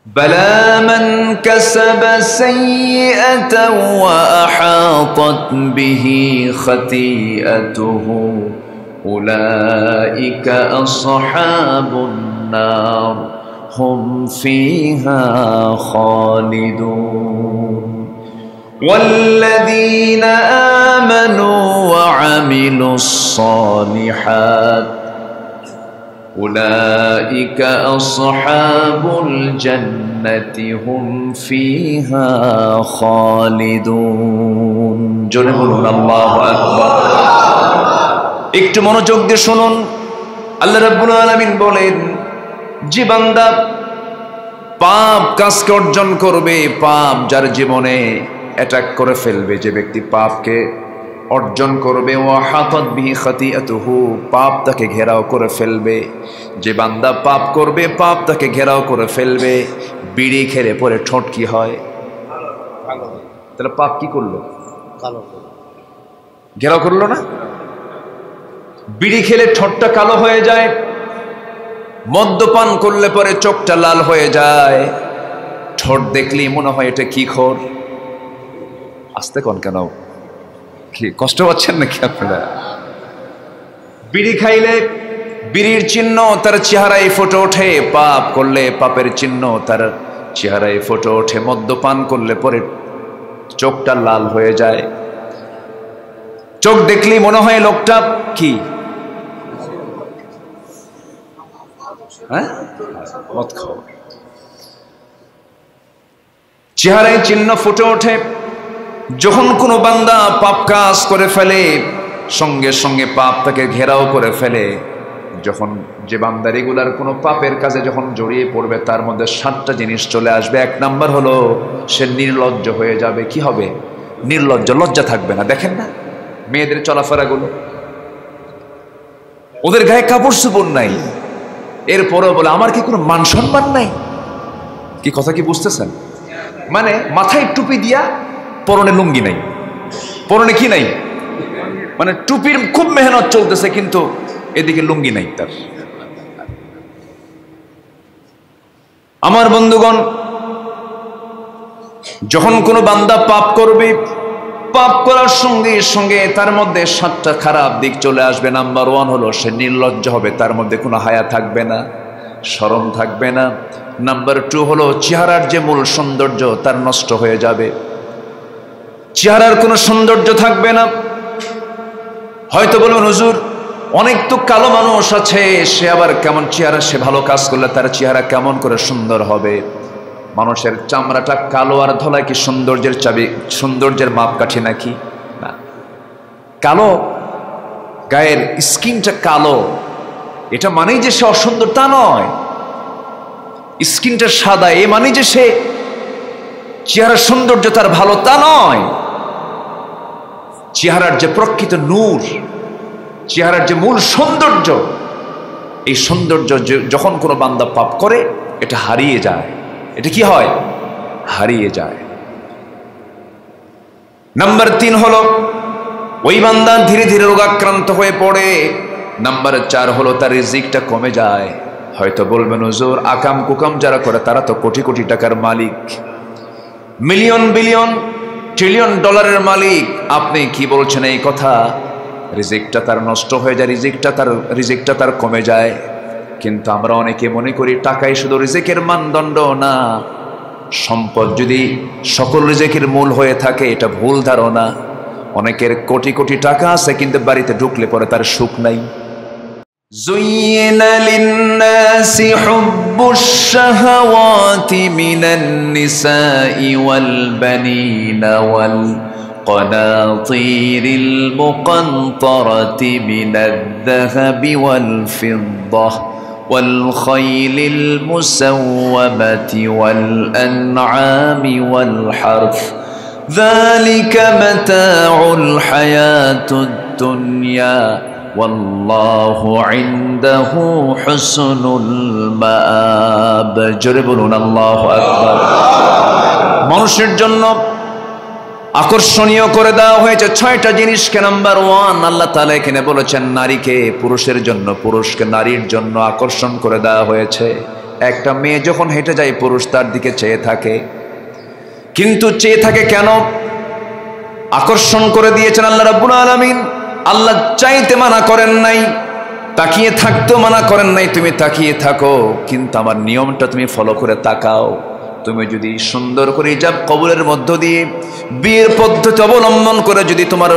بلى من كسب سيئة وأحاطت به خطيئته أولئك أصحاب النار هم فيها خالدون والذين آمنوا وعملوا الصالحات أولئك أصحاب الجنة هم فيها خالدون জোরে বলুন আল্লাহু আকবার। একটু মনোযোগ দিয়ে শুনুন। আল্লাহ রাব্বুল আলামিন বলেন, যে বান্দা পাপ কাজকে অর্জন করবে, পাপ যার জীবনে অ্যাটাক করে ফেলবে, যে ব্যক্তি পাপকে অর্জন করবে, ওয়াহাতাত বিহি খাতিআতুহু, পাপ তাকে ঘেরাও করে ফেলবে। যে বান্দা পাপ করবে, পাপ তাকে ঘেরাও করে ফেলবে। বিড়ি খেলে পরে ঠোঁট কি হয়? তাহলে পাপ কি করলো? ঘেরাও করলো না? বিড়ি খেলে ঠোঁটটা কালো হয়ে যায়, মদ্যপান করলে পরে চোখটা লাল হয়ে যায়, ঠোঁট দেখলেই মনে হয় এটা কি খোর। আস্তে কোন কেন, কি কষ্ট পাচ্ছেন নাকি আপনারা? বিড়ি খাইলে বিড়ির চিহ্ন তার চেহারায় ফুটে ওঠে, পাপ করলে পাপের চিহ্ন তার চেহারায় ফুটে ওঠে। মদ্যপান করলে পরে চোখটা লাল হয়ে যায়, চোখ দেখলেই মনে হয় লোকটা কি, হ্যাঁ, মদ খাও। চেহারায় চিহ্ন ফুটে ওঠে। যখন কোনো বান্দা পাপ কাজ করে ফেলে, সঙ্গে সঙ্গে পাপ তাকে ঘেরাও করে ফেলে। যখন যে বান্দা রেগুলার কোনো পাপের কাজে যখন জড়িয়ে পড়বে, তার মধ্যে 7টা জিনিস চলে আসবে। 1 নাম্বার হলো সে নির্লজ্জ হয়ে যাবে। কি হবে? নির্লজ্জ, লজ্জা থাকবে না। দেখেন না মেয়েদের চলাফেরাগুলো, ওদের গায়ে কাপড় চোপড় নাই, এরপরেও বলে আমার কি কোনো মান সম্মান নাই। কি কথা কি বুঝতেছেন? মানে মাথায় টুপি দিয়া, পরনে লুঙ্গি নাই, পরনে কি নাই, মানে টুপির খুব মেহনত চলতেছে কিন্তু এদিকে লুঙ্গি নাই তার। আমার বন্ধুগণ, যখন কোনো বান্দা পাপ করবে, পাপ করার সঙ্গে সঙ্গে তার মধ্যে 7টা খারাপ দিক চলে আসবে। নাম্বার 1 হলো সে নির্লজ্জ হবে, তার মধ্যে কোনো হায়া থাকবে না, শরম থাকবে না। নাম্বার 2 হলো চেহারার যে মূল সৌন্দর্য তার নষ্ট হয়ে যাবে, চেহারার কোনো সৌন্দর্য থাকবে না। হয়তো বলবেন হুজুর অনেক তো কালো মানুষ আছে, সে আবার কেমন চেহারা, সে ভালো কাজ করলে তার চেহারা কেমন করে সুন্দর হবে? মানুষের চামড়াটা কালো আর ধলা কি সৌন্দর্যের চাবি, সৌন্দর্যের মাপকাঠি নাকি? না। কালো গায়ের স্কিনটা কালো, এটা মানেই যে সে অসুন্দর তা নয়। স্কিনটা সাদা এ মানে যে সে চেহারার সৌন্দর্য তার ভালো তা নয়। চেহারার যে প্রকৃত নূর, চেহারার যে মূল সৌন্দর্য, এই সৌন্দর্য যখন কোনো বান্দা পাপ করে এটা হারিয়ে যায়। এটা কি হয়? হারিয়ে যায়। নাম্বার 3 হলো ওই বান্দা ধীরে ধীরে রোগাক্রান্ত হয়ে পড়ে। নাম্বার 4 হলো তার রিজিকটা কমে যায়। হয়তো বলবেন হুজুর আকাম কুকাম যারা করে তারা তো কোটি কোটি টাকার মালিক, মিলিয়ন বিলিয়ন ট্রিলিয়ন ডলারের মালিক, আপনি কি বলছেন এই কথা? রিজিকটা তার নষ্ট হয়ে যায়, রিজিকটা তার কমে যায়। কিন্তু আমরা অনেকে মনে করি টাকাই শুধু রিজিকের মানদণ্ড না। সম্পদ যদি সকল রিজিকের মূল হয়ে থাকে এটা ভুল ধারণা। অনেকের কোটি কোটি টাকা আছে কিন্তু বাড়িতে ঢুকলে পরে তার সুখ নাই। زين للناس حب الشهوات من النساء والبنين والقناطير المقنطرة من الذهب والفضة والخيل المسومة والأنعام والحرث ذلك متاع الحياة الدنيا والله عنده حسن المآب জোরে বলুন আল্লাহু আকবার। মানুষের জন্য আকর্ষণীয় করে দেওয়া হয়েছে 6টা জিনিসকে। নাম্বার 1 আল্লাহ তাআলা এখানে বলেছেন নারীকে পুরুষের জন্য, পুরুষকে নারীর জন্য আকর্ষণ করে দেওয়া হয়েছে। একটা মেয়ে যখন হেঁটে যায় পুরুষ তার দিকে চেয়ে থাকে, কিন্তু চেয়ে থাকে কেন? আকর্ষণ করে দিয়েছেন আল্লাহ রাব্বুল আলামিন। আল্লাহ চাইতে মানা করেন নাই, তাকিয়ে থাকতেও মানা করেন নাই, তুমি তাকিয়ে থাকো, কিন্তু আমার নিয়মটা তুমি ফলো করে তাকাও। তুমি যদি সুন্দর করে হিজাব কবুলের মধ্য দিয়ে বিয়ের পদ্ধতি অবলম্বন করে যদি তোমার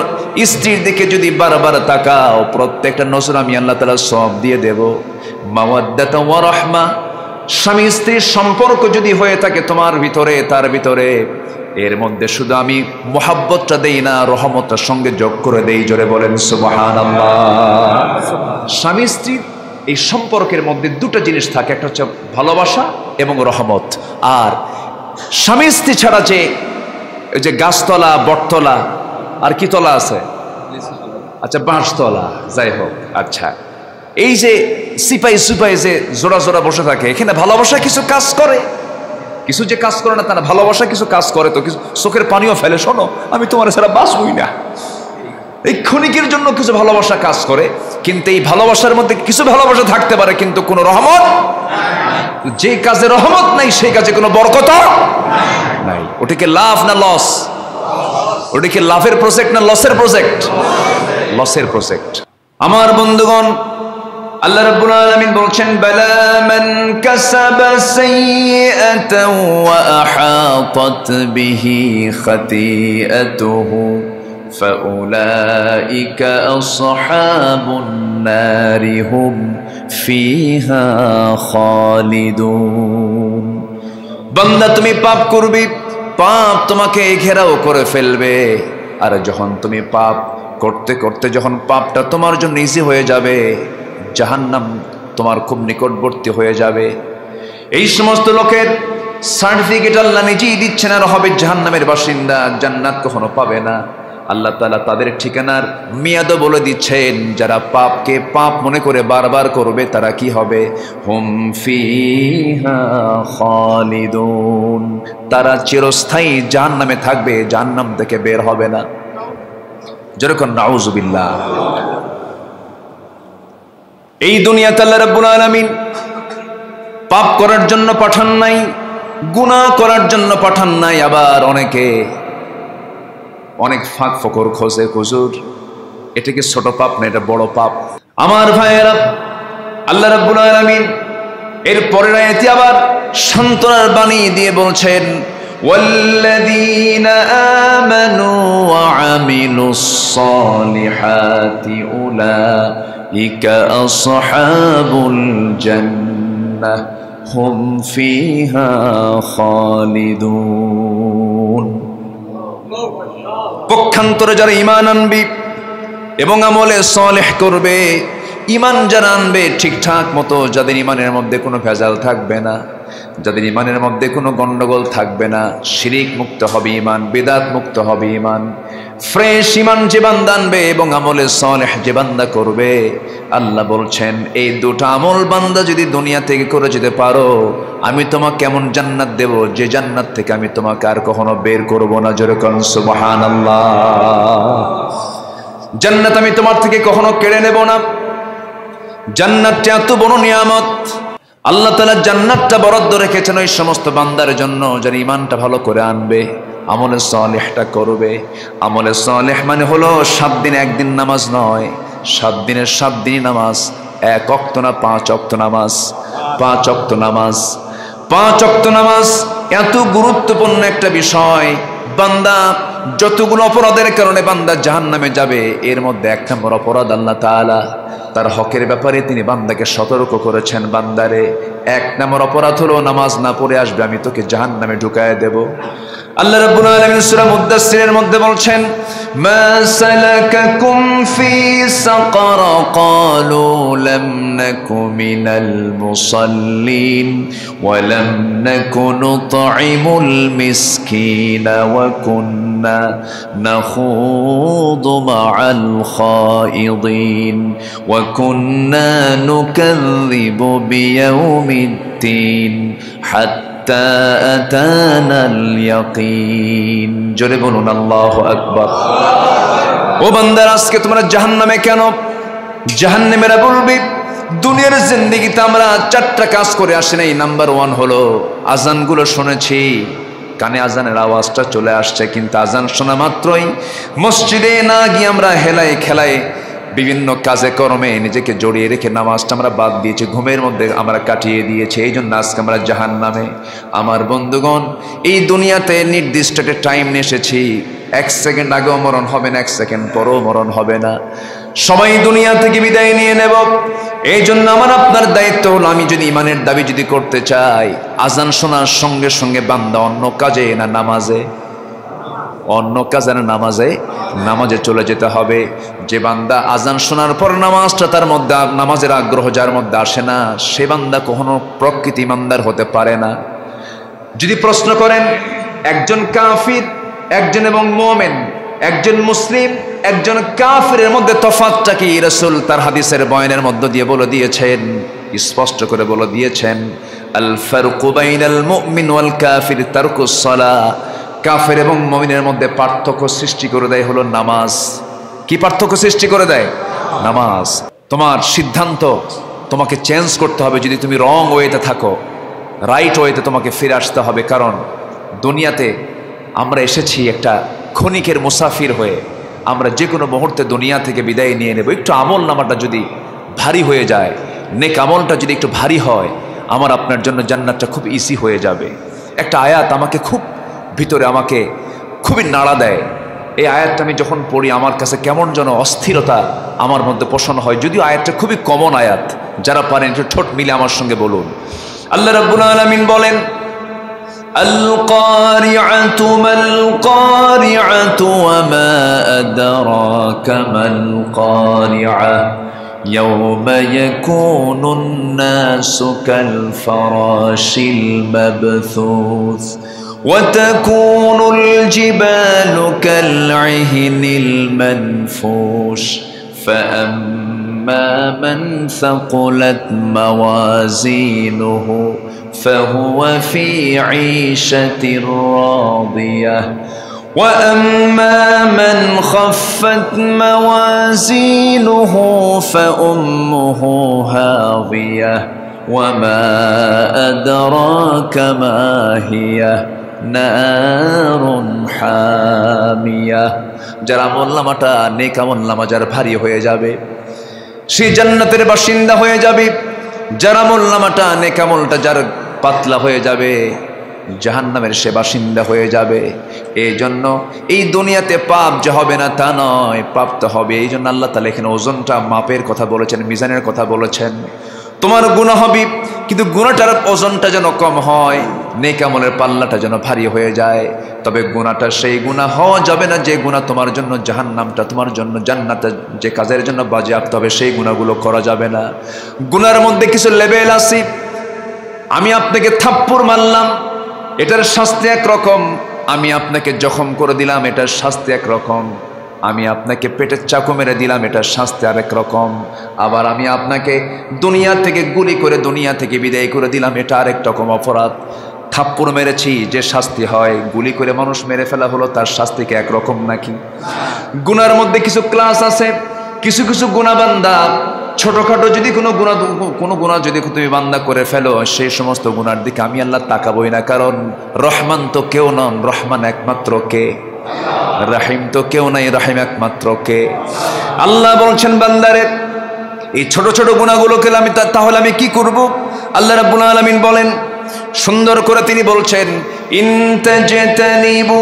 স্ত্রীর দিকে যদি বারবার তাকাও, প্রত্যেকটা নজর আমি আল্লাহ তাআলা সওয়াব দিয়ে দেব। মাওয়াদ্দাতা ওয়া রাহমা, স্বামী স্ত্রীর সম্পর্ক যদি হয়ে থাকে তোমার ভিতরে, তার ভিতরে, এর মধ্যে শুধু আমি মোহাব্বতটা দেই না, রহমতটার সঙ্গে যোগ করে দেই। জোরে বলেন সুবহানাল্লাহ। স্বামী স্ত্রীর এই সম্পর্কের মধ্যে দুটো জিনিস থাকে, একটা হচ্ছে ভালোবাসা এবং রহমত। আর স্বামী স্ত্রী ছাড়া যে গাছতলা, বটতলা, আর কি তলা আছে? আচ্ছা, বাঁশতলা, যাই হোক। আচ্ছা, এই যে সিপাই সুপাই যে জোড়া জোড়া বসে থাকে, এখানে ভালোবাসা কিছু কাজ করে, কিছু যে কাজ করে না তা না, ভালোবাসা কিছু কাজ করে, তো কিছু চোখের পানিও ফেলে। শোনো, আমি তোমার ছাড়া বাঁচবই না, এই ক্ষণিকের জন্য কিছু ভালোবাসা কাজ করে। কিন্তু এই ভালোবাসার মধ্যে কিছু ভালোবাসা থাকতে পারে, কিন্তু কোনো রহমত, যে কাজে রহমত নাই সেই কাজে কোনো বরকত নাই। ওটাকে লাভ না লস? ওটাকে লাভের প্রজেক্ট না লসের প্রজেক্ট? লসের প্রজেক্ট। আমার বন্ধুগণ, আল্লাহ রাব্বুল আলামিন বলছেন, বালা মান কাসাবা সাইয়্যাতান ওয়া আহাতাত বিহি খাতিআতুহু ফাউলাইকা আসহাবুন নারি হুম ফিহা খালিদুন। বান্দা, তুমি পাপ করবে, পাপ তোমাকে ঘেরাও করে ফেলবে। আর যখন তুমি পাপ করতে করতে যখন পাপটা তোমার জন্য ইজি হয়ে যাবে, জাহান্নাম তোমার খুব নিকটবর্তী হয়ে যাবে। এই সমস্ত লোকের সার্টিফিকেট আল্লাহ নিজেই দিচ্ছেন, আর হবে জাহান্নামের বাসিন্দা, জান্নাত কখনো পাবে না। আল্লাহ তাআলা তাদের ঠিকানার মেয়াদও বলে দিচ্ছেন। যারা পাপকে পাপ মনে করে বারবার করবে তারা কি হবে? হুম ফিহা খালিদুন, তারা চিরস্থায়ী জাহান্নামে থাকবে, জাহান্নাম থেকে বের হবে না। যেরকম নাউজুবিল্লাহ। এই দুনিয়াতে আল্লাহ রাব্বুল আলামিন পাপ করার জন্য পাঠান নাই, গুনাহ করার জন্য পাঠান নাই। আবার অনেক ফাঁক ফকর খোঁজে, হুজুর এটা কি ছোট পাপ না, এটা বড় পাপ। আমার ভাইয়েরা, আল্লাহ রাব্বুল আলামিন এর পরের আয়াতে আবার সান্ত্বনার বাণী দিয়ে বলছেন, ওয়াল্লাযীনা আমানু ওয়া আমিলুস সালিহাতি উলাইকা আসহাবুল জান্নাহ হুম ফিহা খালিদুন। পক্ষান্তরে যারা ঈমান আনবে এবং আমলে সালেহ করবে, ঈমান যারা আনবে ঠিকঠাক মতো, যাদের ঈমানের মধ্যে কোনো ভেজাল থাকবে না, যাদের ঈমানের মধ্যে কোনো গন্ডগোল থাকবে না, শিরিক মুক্ত হবে ঈমান, বিদআত মুক্ত হবে ঈমান, ফ্রেশ ঈমান যে বান্দা আনবে এবং আমলে সালেহ যে বান্দা করবে, আল্লাহ বলছেন এই দুটো আমল বান্দা যদি দুনিয়া থেকে করে যেতে পারো, আমি তোমাকে কেমন জান্নাত দেব, যে জান্নাত থেকে আমি তোমাকে আর কখনো বের করব না। জোরে কোন সুবহানাল্লাহ। জান্নাত আমি তোমার থেকে কখনো কেড়ে নেব না। জান্নাতটা এত বড় নিয়ামত, আল্লাহ তাআলা জান্নাতটা বরাদ্দ রেখেছেন ওই সমস্ত বান্দার জন্য যারা ঈমানটা ভালো করে আনবে, আমলে সালেহটা করবে। আমলে সালেহ মানে হলো 7 দিন একদিন নামাজ নয়, 7 দিনের 7 দিনই নামাজ, 1 ওয়াক্ত না 5 ওয়াক্ত নামাজ, 5 ওয়াক্ত নামাজ, 5 ওয়াক্ত নামাজ এত গুরুত্বপূর্ণ একটা বিষয়। বান্দা যতগুলো অপরাধের কারণে বান্দা জাহান্নামে যাবে, এর মধ্যে 1 নম্বর অপরাধ আল্লাহ তাআলা তার হকের ব্যাপারে তিনি বান্দাকে সতর্ক করেছেন, বান্দারে 1 নম্বর অপরাধ হলো নামাজ না পড়ে আসবে, আমি তোকে জাহান্নামে ঢুকায় দেব। আল্লাহ রাব্বুল আলামিন সূরা মুদ্দাসসিরের মধ্যে বলছেন, মা সালাকাকুম ফি সাকার ক্বালু লাম নাকু মিনাল মুসাল্লিন ওয়া লাম নাকু নুতঈমুল মিসকিনা ওয়া কুন্না নাখুদু মাআল খায়িদিন ওয়া কুন্না নুকাযযিবু বিয়াউমিদ্দিন হাত্তা আতানাল ইয়াকিন। জোরে বলুন আল্লাহু আকবার। ও বান্দারা, আজকে তোমরা জাহান্নামে কেন? জাহান্নামীরা বলবে, দুনিয়ার জিন্দেগিতে আমরা 4টা কাজ করে আসি নাই। নাম্বার 1 হলো আজানগুলো শুনেছি, কানে আজানের আওয়াজটা চলে আসছে, কিন্তু আজান শোনা মাত্রই মসজিদে না গিয়ে আমরা হেলায় খেলায় বিভিন্ন কাজে কর্মে নিজেকে জড়িয়ে রেখে নামাজটা আমরা বাদ দিয়েছি, ঘুমের মধ্যে আমরা কাটিয়ে দিয়েছি। এই জন্য আজকে আমরা জাহান্নামে। আমার বন্ধুগণ, এই দুনিয়াতে নির্দিষ্ট একটা টাইম নিয়ে এসেছি। 1 সেকেন্ড আগেও মরণ হবে না, 1 সেকেন্ড পরেও মরণ হবে না। সবাই দুনিয়া থেকে বিদায় নিয়ে নেব। এই জন্য আমার আপনার দায়িত্ব হলো, আমি যদি ইমানের দাবি যদি করতে চাই, আজান শোনার সঙ্গে সঙ্গে বান্দা অন্য কাজে না নামাজে, অন্য কাজে না নামাজে, নামাজে চলে যেতে হবে। যে বান্দা আজান শোনার পর নামাজটা তার মধ্যে, নামাজের আগ্রহ যার মধ্যে আসে না, সে বান্দা কখনো প্রকৃত ইমানদার হতে পারে না। যদি প্রশ্ন করেন একজন কাফির, একজন এবং মুমিন, একজন মুসলিম, একজন কাফিরের মধ্যে তফাৎটা কি, রাসূল তার হাদিসের বয়ানের মধ্য দিয়ে বলে দিয়েছেন, স্পষ্ট করে বলে দিয়েছেন, আল ফারকু বাইনাল মুমিন ওয়াল কাফির তারকুস সালাহ। কাফের এবং মুমিনের মধ্যে পার্থক্য সৃষ্টি করে দেয় হলো নামাজ। কি পার্থক্য সৃষ্টি করে দেয়? নামাজ। তোমার সিদ্ধান্ত তোমাকে চেঞ্জ করতে হবে। যদি তুমি রং ওয়েতে থাকো, রাইট ওয়েতে তোমাকে ফিরে আসতে হবে। কারণ দুনিয়াতে আমরা এসেছি একটা ক্ষণিকের মুসাফির হয়ে। আমরা যে কোনো মুহূর্তে দুনিয়া থেকে বিদায় নিয়ে নেব। একটু আমল নামাটা যদি ভারী হয়ে যায়, নেক আমলটা যদি একটু ভারী হয়, আমার আপনার জন্য জান্নাতটা খুব ইজি হয়ে যাবে। একটা আয়াত আমাকে খুব ভিতরে, আমাকে খুবই নাড়া দেয়। এই আয়াতটা আমি যখন পড়ি আমার কাছে কেমন যেন অস্থিরতা আমার মধ্যে পোষণ হয়। যদিও আয়াতটা খুবই কমন আয়াত, যারা পারেন একটু ঠোঁট মিলে আমার সঙ্গে বলুন। আল্লাহ রাব্বুল আলামিন বলেন, আল কারিআতু মাল কারিআতু ওয়া মা আদরাকা মাল কারিআ ইয়াওমা ইয়াকুনুন নাসু কাল ফারাশিল মাবথুস وتكون الجبال كالعهن المنفوش فأما من ثقلت موازينه فهو في عيشة راضية وأما من خفت موازينه فأمه هاوية وما أدراك ما هي নারুন হামিয়া। যার আমলনামাটা, নেক আমলনামা যার ভারী হয়ে যাবে, সে জান্নাতের বাসিন্দা হয়ে যাবে। যার আমলনামাটা, নেক আমলটা যার পাতলা হয়ে যাবে, জাহান্নামের সে বাসিন্দা হয়ে যাবে। এই জন্য এই দুনিয়াতে পাপ যে হবে না তা নয়, পাপ তো হবে। এই জন্য আল্লাহ তাআলা এখানে ওজনটা, মাপের কথা বলেছেন, মিজানের কথা বলেছেন। তোমার গুনাহ হবে, কিন্তু গুনাহটার ওজনটা যেন কম হয়, নেক আমলের পাল্লাটা যেন ভারী হয়ে যায়। তবে গুনাহটা সেই গুনাহ হওয়া যাবে না যে গুনাহ তোমার জন্য জাহান্নামটা, তোমার জন্য জান্নাতে যে কাজের জন্য বাজেয়াপ্ত হবে, সেই গুনাহগুলো করা যাবে না। গুনার মধ্যে কিছু লেভেল আছে। আমি আপনাকে থাপ্পড় মারলাম, এটার শাস্তি একরকম। আমি আপনাকে জখম করে দিলাম, এটার শাস্তি একরকম। আমি আপনাকে পেটের চাকু মেরে দিলাম, এটার শাস্তি আরেক রকম। আবার আমি আপনাকে দুনিয়া থেকে গুলি করে দুনিয়া থেকে বিদায় করে দিলাম, এটা আরেক রকম অপরাধ। থাপ্পড় মেরেছি, যে শাস্তি হয়, গুলি করে মানুষ মেরে ফেলা হলো, তার শাস্তি কি একরকম নাকি? গুনার মধ্যে কিছু ক্লাস আছে। কিছু কিছু গুনাহ বান্দা, ছোটখাটো যদি কোনো গুনাহ যদি তুমি বান্দা করে ফেলো, সেই সমস্ত গুনার দিকে আমি আল্লাহ তাকাবই না। কারণ রহমান তো কেউ নন, রহমান একমাত্র কে? রাহিম তো কেউ নাই, রাহিম একমাত্র কে? আল্লাহ বলছেন বান্দারে, এই ছোট ছোট গুনাহগুলোকে তাহলে আমি কি করব? আল্লাহ রাব্বুল আলামিন বলেন, সুন্দর করে তিনি বলছেন, ইন তাজতানিবু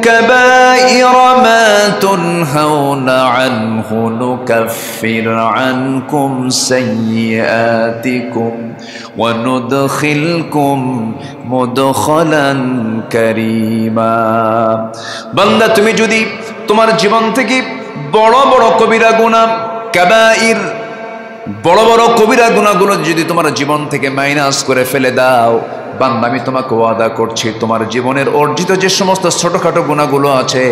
কাবাইরা মা তুনহাউনা আনহু নুকাফির আনকুম সাইয়্যাতিকুম ওয়া নুদখিলকুম মুদখালান কারীমা। বান্দা, তুমি যদি তোমার জীবন থেকে বড় বড় কবিরা গুনাহ, কাবাইর, বড় বড় কবিরা গুনাহগুলো যদি তোমার জীবন থেকে মাইনাস করে ফেলে দাও, বান্দা আমি তোমাকে ওয়াদা করছি, তোমার জীবনের অর্জিত যে সমস্ত ছোটখাটো গুনাহগুলো আছে,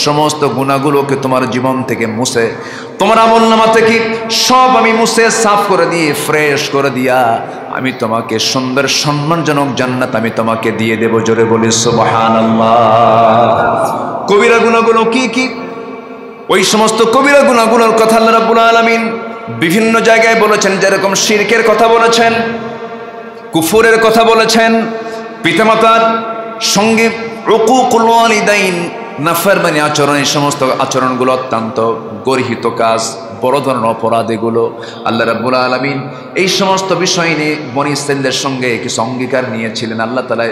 সমস্ত গুনাহগুলোকে তোমার জীবন থেকে মুছে, তোমার আমলনামা থেকে সব আমি মুছে সাফ করে দিয়ে, ফ্রেশ করে দিয়া, আমি তোমাকে সুন্দর সম্মানজনক জান্নাত আমি তোমাকে দিয়ে দেব। জোরে বলি সুবহানাল্লাহ। কবিরা গুনাহগুলো কি কি? ওই সমস্ত কবিরা গুনাহগুলোর কথা আল্লাহ রাব্বুল আলামিন বিভিন্ন জায়গায় বলেছেন, যেরকম শিরকের কথা বলেছেন, কুফুরের কথা বলেছেন, পিতামাতার সঙ্গে উকুকুল ওয়ালিদাইন, নাফরমানি আচরণ, এই সমস্ত আচরণগুলো অত্যন্ত গর্হিত কাজ, বড় ধরনের অপরাধ এগুলো। আল্লাহ রাব্বুল আলামিন এই সমস্ত বিষয় নিয়ে বনী ইসরাঈলের সঙ্গে কিছু অঙ্গীকার নিয়েছিলেন। আল্লাহ তাআলা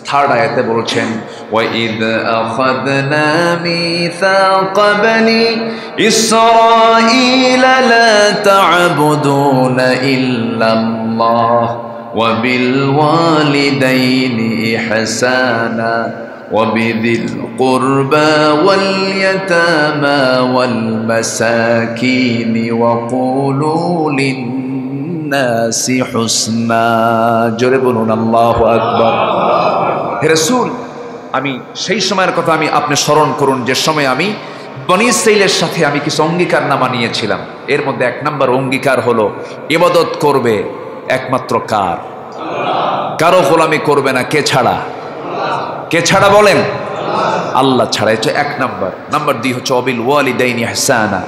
থার্ড আয়াতে বলছেন, ওয়াইদ আখাযনা মিসাকা বনি ইসরাঈলা লা তা'বুদুনা ইল্লাল্লাহ ওয়া বিল ওয়ালিদাইনি ইহসানা وبذي القربى واليتامى والمساكين وقولوا للناس حسنا। জোরে বলুন আল্লাহু আকবার। হে রাসূল, আমি সেই সময়ের কথা আপনি স্মরণ করুন যে সময় আমি বনী ইসরাঈলের সাথে আমি কিছু অঙ্গীকারনামা নিয়েছিলাম। এর মধ্যে 1 নম্বর অঙ্গীকার হলো ইবাদত করবে একমাত্র কার? কারো গোলামি করবে না। কে ছাড়া? কে ছাড়া বলেন? আল্লাহ ছাড়া। এটা 1 নম্বর। নাম্বার 2 হচ্ছে অবিল ওয়ালিদাইনি ইহসানা,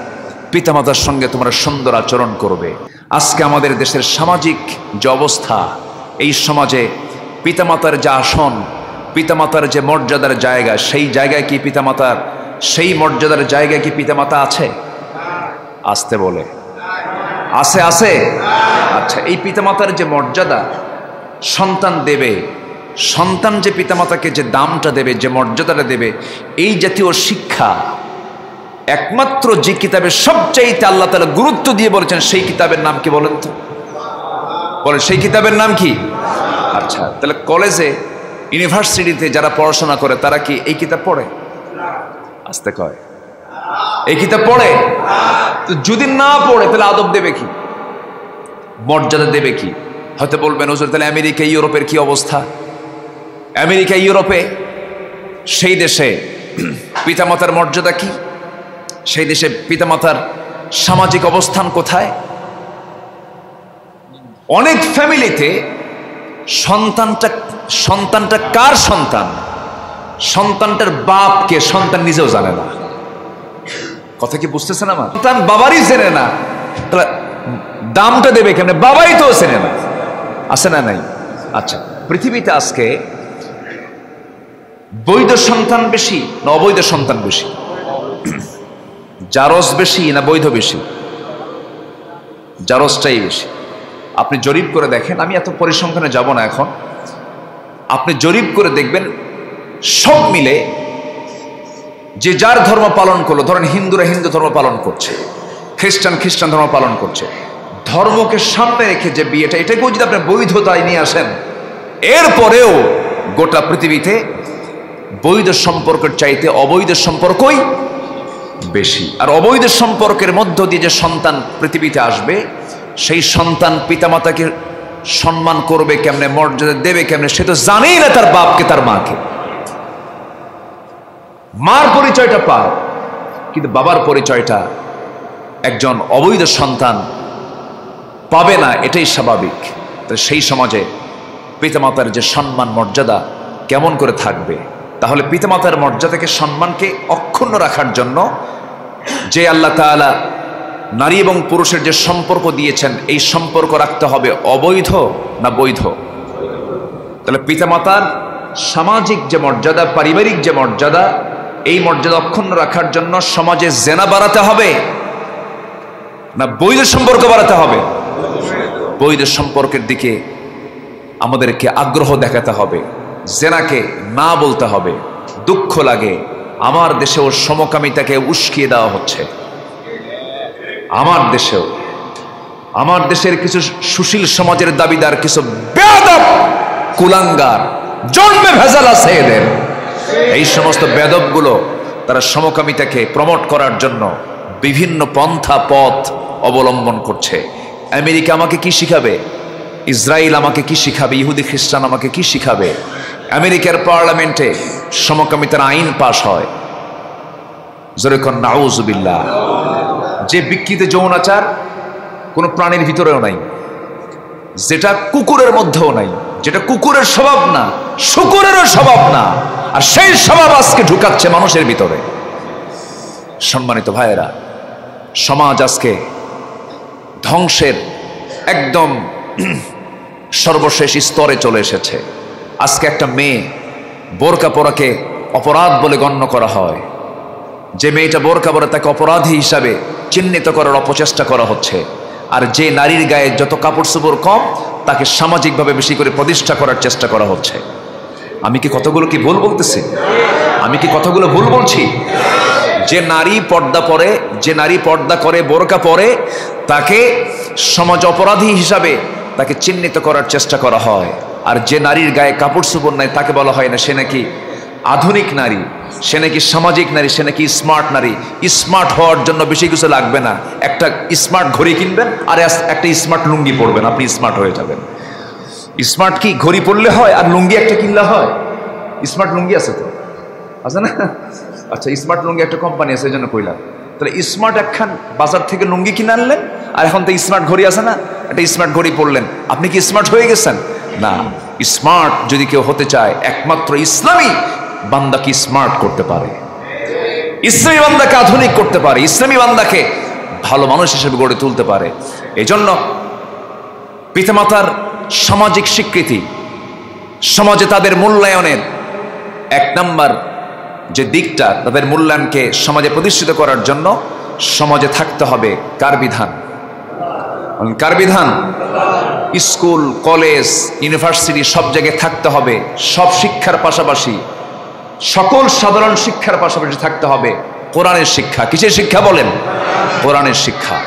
পিতামাতার সঙ্গে তোমরা সুন্দর আচরণ করবে। আজকে আমাদের দেশের সামাজিক যে অবস্থা, এই সমাজে পিতামাতার যে আসন, পিতামাতার যে মর্যাদার জায়গা, সেই জায়গায় কি পিতামাতার, সেই মর্যাদার জায়গায় কি পিতামাতা আছে? আসতে বলে আছে, আছে। আচ্ছা, এই পিতামাতার যে মর্যাদা সন্তান দেবে, সন্তান যে পিতামাতাকে যে দামটা দেবে, যে মর্যাদাটা দেবে, এই জাতীয় শিক্ষা একমাত্র যে কিতাবে সবচাইতে আল্লাহ তাআলা গুরুত্ব দিয়ে বলেছেন, সেই কিতাবের নাম কি বলেন তো? বলেন, সেই কিতাবের নাম কি? আচ্ছা, তাহলে কলেজে, ইউনিভার্সিটিতে যারা পড়াশোনা করে তারা কি এই কিতাব পড়ে? আসতে কয়, এই কিতাব পড়ে? তো যদি না পড়ে তাহলে আদব দেবে কি, মর্যাদা দেবে কি? হয়তো বলবেন, হুজুর তাহলে আমেরিকা ইউরোপের কি অবস্থা? আমেরিকা ইউরোপে সেই দেশে পিতামাতার মর্যাদা কি? সেই দেশে পিতামাতার সামাজিক অবস্থান কোথায়? অনেক ফ্যামিলিতে সন্তানটা কার সন্তান, সন্তানটার বাপকে সন্তান নিজেও জানে না। কথা কি বুঝতেছেন আমার? সন্তান বাবারই চেনে না, তাহলে দামটা দেবে কেমনে? বাবাই তো চেনে না। আছে না নাই? আচ্ছা, পৃথিবীতে আজকে বৈধ সন্তান বেশি না অবৈধ সন্তান বেশি? জারজ বেশি না বৈধ বেশি? জারজটাই বেশি। আপনি জরিপ করে দেখেন, আমি এত পরিসংখ্যানে যাব না এখন, আপনি জরিপ করে দেখবেন সব মিলে যে যার ধর্ম পালন করলো, ধরেন হিন্দুরা হিন্দু ধর্ম পালন করছে, খ্রিস্টান খ্রিস্টান ধর্ম পালন করছে, ধর্মকে সামনে রেখে যে বিয়েটা, এটাকেও যদি আপনি বৈধতায় নিয়ে আসেন, এরপরেও গোটা পৃথিবীতে বৈধ সম্পর্কের চাইতে অবৈধ সম্পর্কই বেশি। আর অবৈধ সম্পর্কের মধ্য দিয়ে যে সন্তান পৃথিবীতে আসবে, সেই সন্তান পিতামাতাকে সম্মান করবে কেমনে, মর্যাদা দেবে কেমনে, সে তো জানেই না তার বাপকে তার মাকে। মার পরিচয়টা পায়, কিন্তু বাবার পরিচয়টা একজন অবৈধ সন্তান পাবে না, এটাই স্বাভাবিক। তো সেই সমাজে পিতামাতার যে সম্মান মর্যাদা কেমন করে থাকবে? তাহলে পিতামাতার মর্যাদাকে, সম্মানকে অক্ষুণ্ণ রাখার জন্য যে আল্লাহ তাআলা নারী এবং পুরুষের যে সম্পর্ক দিয়েছেন, এই সম্পর্ক রাখতে হবে অবৈধ না বৈধ? তাহলে পিতামাতার সামাজিক যে মর্যাদা, পারিবারিক যে মর্যাদা, এই মর্যাদা অক্ষুণ্ণ রাখার জন্য সমাজে জেনা বাড়াতে হবে না বৈধ সম্পর্ক বাড়াতে হবে? বৈধ সম্পর্কের দিকে আমাদেরকে আগ্রহ দেখাতে হবে, জেনাকে না বলতে হবে। দুঃখ লাগে, আমার দেশেও সমকামিতাকে উস্কিয়ে দেওয়া হচ্ছে। আমার দেশেও, আমার দেশের কিছু সুশীল সমাজের দাবিদার কিছু বেয়াদব কুলাঙ্গার, জন্মে ভেজাল আছে এদের। এই সমস্ত বেয়াদবগুলো তারা সমকামিতাকে প্রমোট করার জন্য বিভিন্ন পন্থা পথ অবলম্বন করছে। আমেরিকা আমাকে কি শিখাবে? ইসরায়েল আমাকে কি শিখাবে? ইহুদি খ্রিস্টান আমাকে কি শিখাবে? আমেরিকার পার্লামেন্টে সমকামিতার আইন পাশ হয়, যেরকম নাউজুবিল্লাহ। যে বিকৃত যৌনাচার কোনো প্রাণীর ভিতরেও নাই, যেটা কুকুরের মধ্যেও নাই, যেটা কুকুরের স্বভাব না, শুকুরেরও স্বভাব না, আর সেই স্বভাব আজকে ঢুকাচ্ছে মানুষের ভিতরে। সম্মানিত ভাইয়েরা, সমাজ আজকে ধ্বংসের একদম সর্বশেষ স্তরে চলে এসেছে। আজকে একটা মেয়ে বোরকা পরাকে অপরাধ বলে গণ্য করা হয়। যে মেয়েটা বোরকা পরে তাকে অপরাধী হিসাবে চিহ্নিত করার অপচেষ্টা করা হচ্ছে। আর যে নারীর গায়ে যত কাপড় চোপড় কম তাকে সামাজিকভাবে বেশি করে প্রতিষ্ঠা করার চেষ্টা করা হচ্ছে। আমি কি কতগুলো কি ভুল বলতেছি? আমি কি কথাগুলো ভুল বলছি? যে নারী পর্দা পরে, যে নারী পর্দা করে, বোরকা পরে, তাকে সমাজ অপরাধী হিসাবে তাকে চিহ্নিত করার চেষ্টা করা হয়। আর যে নারীর গায়ে কাপড় চোপড় নাই তাকে বলা হয় না সে নাকি আধুনিক নারী, সে নাকি সামাজিক নারী, সে নাকি স্মার্ট নারী। স্মার্ট হওয়ার জন্য বেশি কিছু লাগবে না, একটা স্মার্ট ঘড়ি কিনবেন আর একটা স্মার্ট লুঙ্গি পরবেন, আপনি স্মার্ট হয়ে যাবেন। স্মার্ট কি ঘড়ি পরলে হয় আর লুঙ্গি একটা কিনলে হয়? স্মার্ট লুঙ্গি আছে তো, আছে না? আচ্ছা, স্মার্ট লুঙ্গি একটা কোম্পানি আছে, এই জন্য কইলাম। তাহলে স্মার্ট একখান বাজার থেকে লুঙ্গি কিনে আনলেন, আর এখন তো স্মার্ট ঘড়ি আছে না, একটা স্মার্ট ঘড়ি পরলেন, আপনি কি স্মার্ট হয়ে গেছেন? না। স্মার্ট যদি কেউ হতে চায় একমাত্র ইসলামী বান্দাকে স্মার্ট করতে পারে, ইসলামী বান্দাকে আধুনিক করতে পারে, ইসলামী বান্দাকে ভালো মানুষ হিসেবে গড়ে তুলতে পারে। এই জন্য পিতামাতার সামাজিক স্বীকৃতি, সমাজে তাদের মূল্যায়নের এক নাম্বার যে দিকটা, তাদের মূল্যায়নকে সমাজে প্রতিষ্ঠিত করার জন্য সমাজে থাকতে হবে কার বিধান? কার বিধান? স্কুল, কলেজ, ইউনিভার্সিটি সব জায়গায় থাকতে হবে। সব শিক্ষার পাশাপাশি, সকল সাধারণ শিক্ষার পাশাপাশি থাকতে হবে কোরআনের শিক্ষা। কিসের শিক্ষা বলেন? কোরআনের শিক্ষা।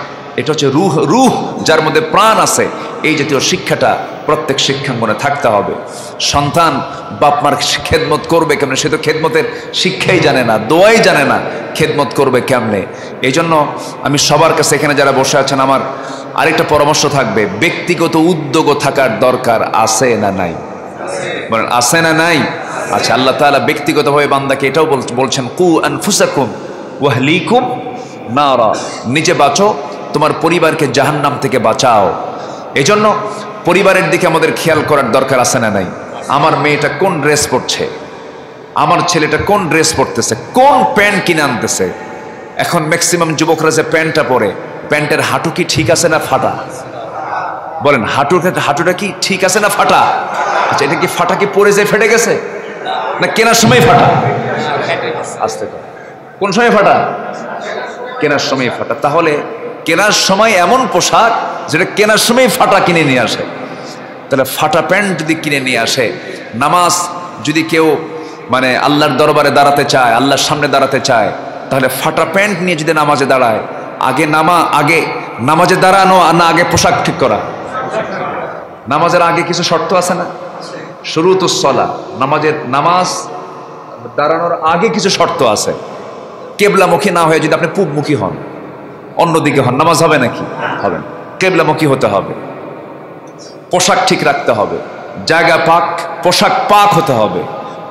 এটা হচ্ছে রুহ, রুহ যার মধ্যে প্রাণ আছে, এই জাতীয় শিক্ষাটা প্রত্যেক শিক্ষাঙ্গনে থাকতে হবে। সন্তান বাপমার খেদমত করবে কেমনে? সে তো খেদমতের শিক্ষাই জানে না, দোয়াই জানে না, খেদমত করবে কেমনে? এই জন্য আমি সবার কাছে, এখানে যারা বসে আছেন, আমার আরেকটা পরামর্শ থাকবে, ব্যক্তিগত উদ্যোগও থাকার দরকার আছে না নাই? বলেন আছে না নাই? আচ্ছা, আল্লাহ তাআলা ব্যক্তিগতভাবে বান্দাকে এটাও বলছেন, কু আনফুসাকুম ওয়া আহলিকুম নারা, নিজে বাঁচো, তোমার পরিবারকে জাহান্নাম থেকে বাঁচাও। এই জন্য পরিবারের দিকে আমাদের খেয়াল করার দরকার আছে না নাই? আমার মেয়েটা কোন ড্রেস পরছে, আমার ছেলেটা কোন ড্রেস পরতেছে, কোন প্যান্ট কিনে আনতেছে। এখন ম্যাক্সিমাম যুবকরা যে প্যান্টটা পরে, প্যান্টের হাঁটু কি ঠিক আছে না ফাটা? বলেন, হাঁটুটা কি ঠিক আছে না ফাটা? আচ্ছা, এটা কি ফাটা, কি পরে যে ফেটে গেছে, না কেনার সময় ফাটা? আস্তে করে, কোন সময় ফাটা? কেনার সময় ফাটা। তাহলে কেনার সময় এমন পোশাক যেটা কেনার সময় ফাটা কিনে নিয়ে আসে, তাহলে ফাটা প্যান্ট যদি কিনে নিয়ে আসে, নামাজ যদি কেউ মানে আল্লাহর দরবারে দাঁড়াতে চায়, আল্লাহর সামনে দাঁড়াতে চায়, তাহলে ফাটা প্যান্ট নিয়ে যদি নামাজে দাঁড়ায়, আগে নামাজে দাঁড়ানো না আগে পোশাক ঠিক করা? নামাজের আগে কিছু শর্ত আছে না? শুরুতুস সালাহ, নামাজ দাঁড়ানোর আগে কিছু শর্ত আছে। কেবলামুখী না হয়ে যদি আপনি পূবমুখী হন, অন্যদিকে হন, নামাজ হবে নাকি? হবে না। কেবলামুখী হতে হবে, পোশাক ঠিক রাখতে হবে, জায়গা পাক, পোশাক পাক হতে হবে,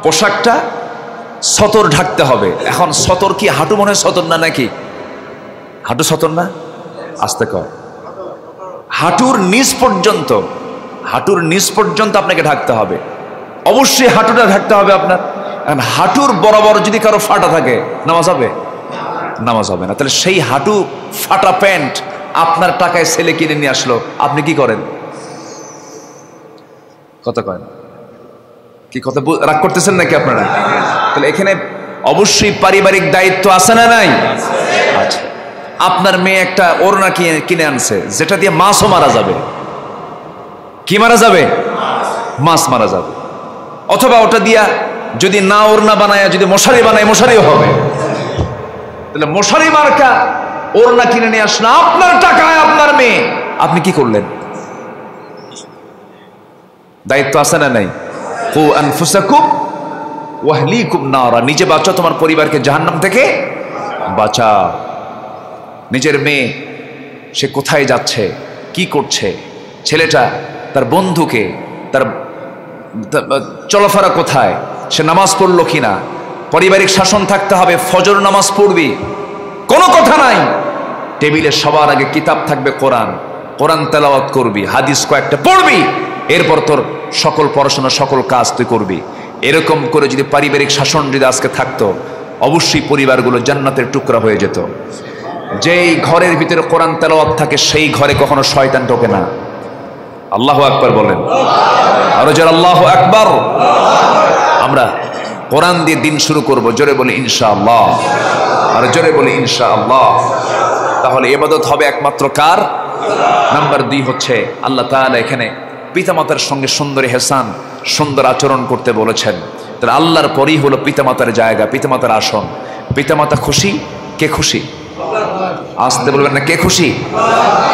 পোশাকটা সতর ঢাকতে হবে। এখন সতর কি হাঁটু মনে হয় সতর না নাকি? হাঁটু সতর না? আস্তে কর, হাঁটুর নিচ পর্যন্ত, হাঁটুর নিচ পর্যন্ত আপনাকে ঢাকতে হবে। অবশ্যই হাঁটুটা ঢাকতে হবে আপনার। হাঁটুর বরাবর যদি কারো ফাটা থাকে, নামাজ হবে? নামাজ হবে না। তাহলে সেই হাঁটু ফাটা প্যান্ট আপনার টাকায় ছেলে কিনে নিয়ে আসলো, আপনি কি করেন? কথা কয় না কি? কথা রাগ করতেছেন নাকি আপনারা? তাহলে এখানে অবশ্যই পারিবারিক দায়িত্ব আছে না নাই? আচ্ছা, আপনার মেয়ে একটা ওড়না কিনে আনছে, যেটা দিয়ে মাছও মারা যাবে। কি মারা যাবে? মাছ মারা যাবে। অথবা ওটা দিয়া যদি না ওড়না বানায়, যদি মশারি বানায়, মশারিও হবে। তাহলে মশারি মার্কা ওড়না কিনে নিয়ে আসলো আপনার টাকায়, আপনার মেয়ে, আপনি কি করলেন? দায়িত্ব আছে না নাই? কু আনফুসাকুম ওয়া আহলিকুম নারা, নিজে বাঁচো, তোমার পরিবারকে জাহান্নাম থেকে বাঁচাও। নিজের মেয়ে সে কোথায় যাচ্ছে, কি করছে, ছেলেটা তার বন্ধুকে, তার চলাফেরা কোথায়, সে নামাজ পড়লো কিনা, পারিবারিক শাসন থাকতে হবে। ফজর নামাজ পড়বি, কোনো কথা নাই, টেবিলে সবার আগে কিতাব থাকবে কোরআন, কোরআন তেলাওয়াত করবি, হাদিস কয়েকটা পড়বি, এরপর তোর সকল পড়াশোনা, সকল কাজ তুই করবি। এরকম করে যদি পারিবারিক শাসন যদি আজকে থাকতো, অবশ্যই পরিবারগুলো জান্নাতের টুকরা হয়ে যেত। যেই ঘরের ভিতরে কোরআন তেলাওয়াত থাকে সেই ঘরে কখনো শয়তান ঢোকে না। আল্লাহু আকবার বলেন, আরো জোরে আল্লাহু আকবার। আমরা কোরআন দিয়ে দিন শুরু করব, জোরে বলি ইনশাআল্লাহ, আরো জোরে বলি ইনশাআল্লাহ। তাহলে ইবাদত হবে একমাত্র কার? নাম্বার 2 হচ্ছে আল্লাহ তাআলা এখানে পিতামাতার সঙ্গে সুন্দর ইহসান, সুন্দর আচরণ করতে বলেছেন। তাহলে আল্লাহর পরই হলো পিতামাতার জায়গা, পিতামাতার আসন। পিতামাতা খুশি, কে খুশি? আসতে বলবেন না, কে খুশি?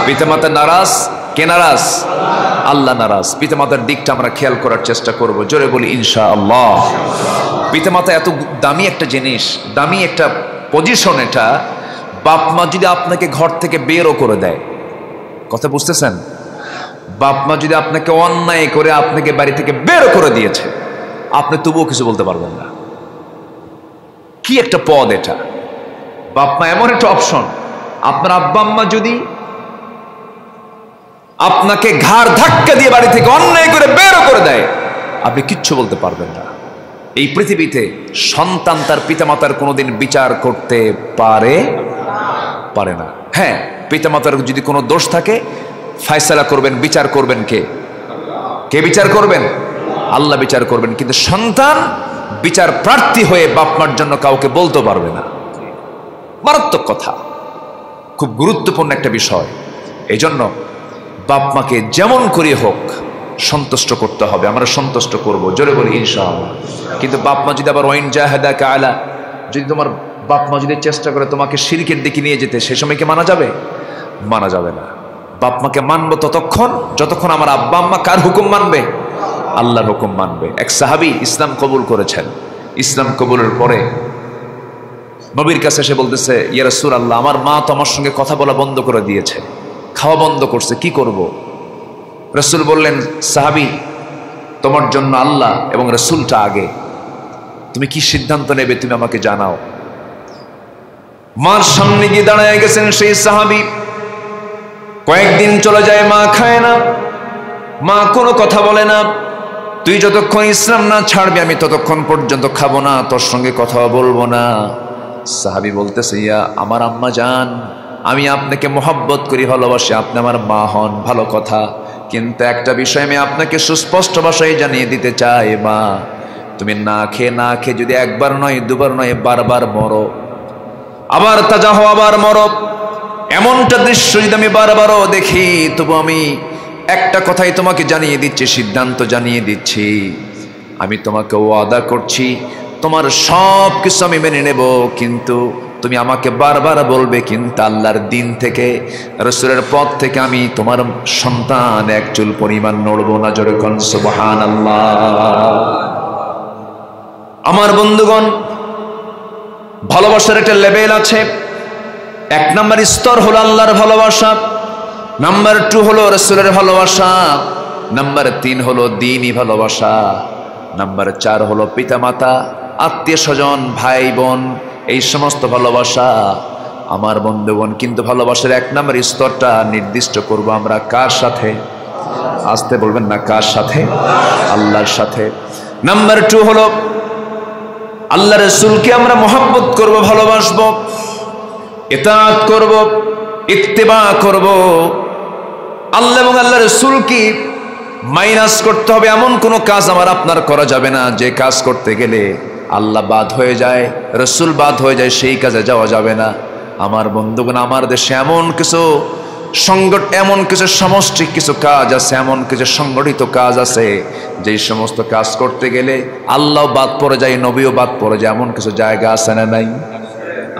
পিতামাতা নারাজ, কে নারাজ? আল্লাহ নারাজ। পিতামাতার দিকটা আমরা খেয়াল করার চেষ্টা করব, জোরে বলি ইনশাআল্লাহ। পিতামাতা এত দামি একটা জিনিস, দামি একটা পজিশন। এটা বাপ মা যদি আপনাকে ঘর থেকে বেরও করে দেয়, কথা বুঝতেছেন? বাপ মা যদি আপনাকে অন্যায় করে আপনাকে বাড়ি থেকে বের করে দিয়েছে, আপনি তবুও কিছু বলতে পারবেন না। কি একটা পদ এটা! বাপ মা এমন একটা অপশন। আপনার আব্বা আম্মা যদি আপনাকে ঘাড় ধাক্কা দিয়ে বাড়ি থেকে অন্যায় করে বেরও করে দেয়, আপনি কিচ্ছু বলতে পারবেন না। এই পৃথিবীতে সন্তান তার পিতামাতার কোনোদিন বিচার করতে পারে না। হ্যাঁ, পিতামাতার যদি কোনো দোষ থাকে, ফায়সালা করবেন, বিচার করবেন কে বিচার করবেন? আল্লাহ বিচার করবেন। কিন্তু সন্তান বিচার প্রার্থী হয়ে বাপমার জন্য কাউকে বলতে পারবে না। মারাত্মক কথা, খুব গুরুত্বপূর্ণ একটা বিষয়। এই জন্য বাপমাকে যেমন করে হোক সন্তুষ্ট করতে হবে। আমরা সন্তুষ্ট করব, জোরে বলি ইনশাআল্লাহ। কিন্তু বাপমা যদি আবার ওয়াইন জাহাদাকা আলা, যদি তোমার বাপমা যদি চেষ্টা করে তোমাকে শিরকের দিকে নিয়ে যেতে, সে সময় কি মানা যাবে? মানা যাবে না। বাপমাকে মানবো ততক্ষণ যতক্ষণ আমার আব্বা আম্মা কার হুকুম মানবে? আল্লাহর হুকুম মানবে। এক সাহাবী ইসলাম কবুল করেছেন। ইসলাম কবুলের পরে নবীর কাছে এসে বলতেছে, ইয়া রাসূলুল্লাহ, আমার মা তো আমার সঙ্গে কথা বলা বন্ধ করে দিয়েছে, খাওয়া বন্ধ করছে, কি করব? রাসূল বললেন, সাহাবী, তোমার জন্য আল্লাহ এবং রাসূলটা আগে, তুমি কি সিদ্ধান্ত নেবে তুমি আমাকে জানাও। মার সামনে গিয়ে দাঁড়ায় গেছেন সেই সাহাবী। কয়েকদিন চলে যায়, মা খায় না, মা কোনো কথা বলে না। তুই যতক্ষণ ইসলাম না ছাড়বি আমি ততক্ষণ পর্যন্ত খাবো না, তোর সঙ্গে কথা বলবো না। সাহাবী বলতেছে, ইয়া আমার আম্মা জান, আমি আপনাকে মহব্বত করি, ভালোবাসি, আপনি আমার মা হন, ভালো কথা। কিন্তু একটা বিষয় আমি আপনাকে সুস্পষ্ট ভাষায় জানিয়ে দিতে চাই, মা, তুমি না খেয়ে যদি একবার নয়, দুবার নয়, বারবার মরো, আবার তাজা হও, আবার মরো, এমনটা দৃশ্য যদি আমি বারবারও দেখি, তবু আমি একটা কথাই তোমাকে জানিয়ে দিচ্ছি, সিদ্ধান্ত জানিয়ে দিচ্ছি, আমি তোমাকে ওয়াদা করছি তোমার সব কিছু আমি মেনে নেব, কিন্তু তুমি আমাকে বারবার বলবে, কিন্তু আল্লাহর দিন থেকে, রাসূলের পথ থেকে আমি তোমার সন্তান এক চুল পরিমাণ নড়বো না। জোরে কোন সুবহানাল্লাহ। আমার বন্ধুগণ, ভালোবাসার একটা লেভেল আছে। 1 নম্বর স্তর হলো আল্লাহর ভালোবাসা, নাম্বার 2 হলো রাসূলের ভালোবাসা, নাম্বার 3 হলো দ্বীনি ভালোবাসা, নাম্বার 4 হলো পিতামাতা, আত্মীয় স্বজন, ভাই বোন, এই সমস্ত ভালোবাসা। আমার বন্ধুগণ, কিন্তু ভালোবাসার 1 নম্বর স্তরটা নির্দিষ্ট করব আমরা কার সাথে? আসতে বলবেন না, কার সাথে? আল্লাহর সাথে। নাম্বার 2 হলো আল্লাহ রাসূলকে আমরা মহব্বত করব, ভালোবাসবো, ইতাআত করব, ইত্তেবা করব। আল্লাহ এবং আল্লাহ রাসূলকে মাইনাস করতে হবে, এমন কোনো কাজ আমার আপনার করা যাবে না যে কাজ করতে গেলে আল্লাহ বাদ হয়ে যায়, রাসূল বাদ হয়ে যায়, সেই কাজে যাওয়া যাবে না। আমার বন্ধুগণ, আমার দেশে এমন কিছু সামষ্টিক কিছু কাজ আছে, এমন কিছু সংগঠিত কাজ আছে, যেই সমস্ত কাজ করতে গেলে আল্লাহ বাদ পড়ে যায়, নবীও বাদ পড়ে যায়। এমন কিছু জায়গা আছে না নাই?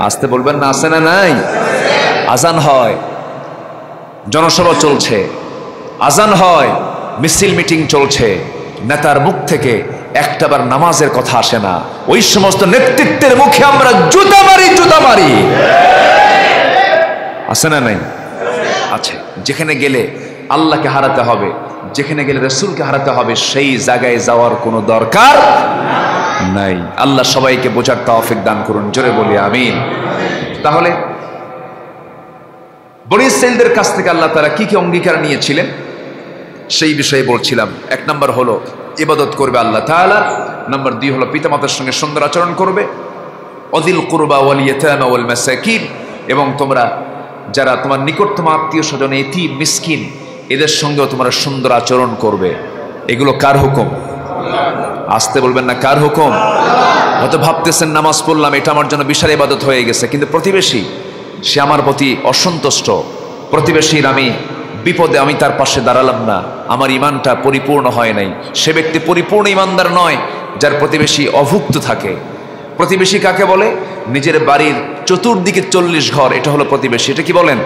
আসতে বলবেন না, আছে না নাই? আজান হয়, জনসভা চলছে, আজান হয়, মিছিল মিটিং চলছে, নেতার মুখ থেকে একটাবার নামাজের কথা আসে না। ওই সমস্ত নেতৃত্বের মুখে আমরা জুতা মারি। আছে না নাই? আছে। যেখানে গেলে আল্লাহকে হারাতে হবে, যেখানে গেলে রাসূলকে হারাতে হবে, সেই জায়গায় যাওয়ার কোনো দরকার নাই। আল্লাহ সবাইকে বোঝার তৌফিক দান করুন, জোরে বলি আমিন। তাহলে বনী ইসরাঈলদের কাছ থেকে আল্লাহ তাআলা কি কি অঙ্গীকার নিয়েছিলেন সেই বিষয়ে বলছিলাম। 1 নম্বর হলো ইবাদত করবে আল্লাহ তাআলা, নাম্বার 2 হলো পিতামাতার সঙ্গে সুন্দর আচরণ করবে, অযিল কুরবা ওয়াল ইয়াতামা ওয়াল মাসাকিন, এবং তোমরা যারা তোমার নিকটতম আত্মীয় স্বজন এতিম মিসকিন এদের সঙ্গেও তোমরা সুন্দর আচরণ করবে। এগুলো কার হুকুম? আসতে বলবেন না, কার হুকুম? হয়তো ভাবতেছেন নামাজ পড়লাম, এটা আমার জন্য বিশাল ইবাদত হয়ে গেছে, কিন্তু প্রতিবেশী সে আমার প্রতি অসন্তুষ্ট, প্রতিবেশীর আমি বিপদে আমি তার পাশে দাঁড়ালাম না, আমার ইমানটা পরিপূর্ণ হয় নাই। সে ব্যক্তি পরিপূর্ণ ইমানদার নয় যার প্রতিবেশী অভুক্ত থাকে। প্রতিবেশী কাকে বলে? নিজের বাড়ির চতুর্দিকে 40 ঘর, এটা হলো প্রতিবেশী। এটা কি বলেন?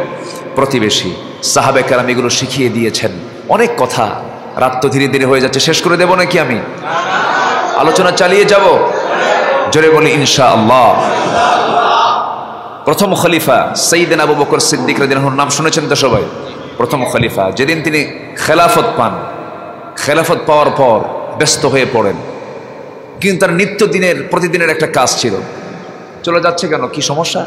প্রতিবেশী। সাহাবে কেরাম এগুলো শিখিয়ে দিয়েছেন। অনেক কথা, রাত তো ধীরে ধীরে হয়ে যাচ্ছে, শেষ করে দেব নাকি আমি? আলোচনা চালিয়ে যাব? জোরে বলি ইনশাআল্লাহ। প্রথম খলিফা সাইয়েদনা আবু বকর সিদ্দিক রাদিয়াল্লাহু আনহুর নাম শুনেছেন তো সবাই? প্রথম খলিফা, যেদিন তিনি খেলাফত পান, খেলাফত পাওয়ার পর ব্যস্ত হয়ে পড়েন, কিন্তু তার নিত্যদিনের প্রতিদিনের একটা কাজ ছিল। চলে যাচ্ছে কেন? কি সমস্যা?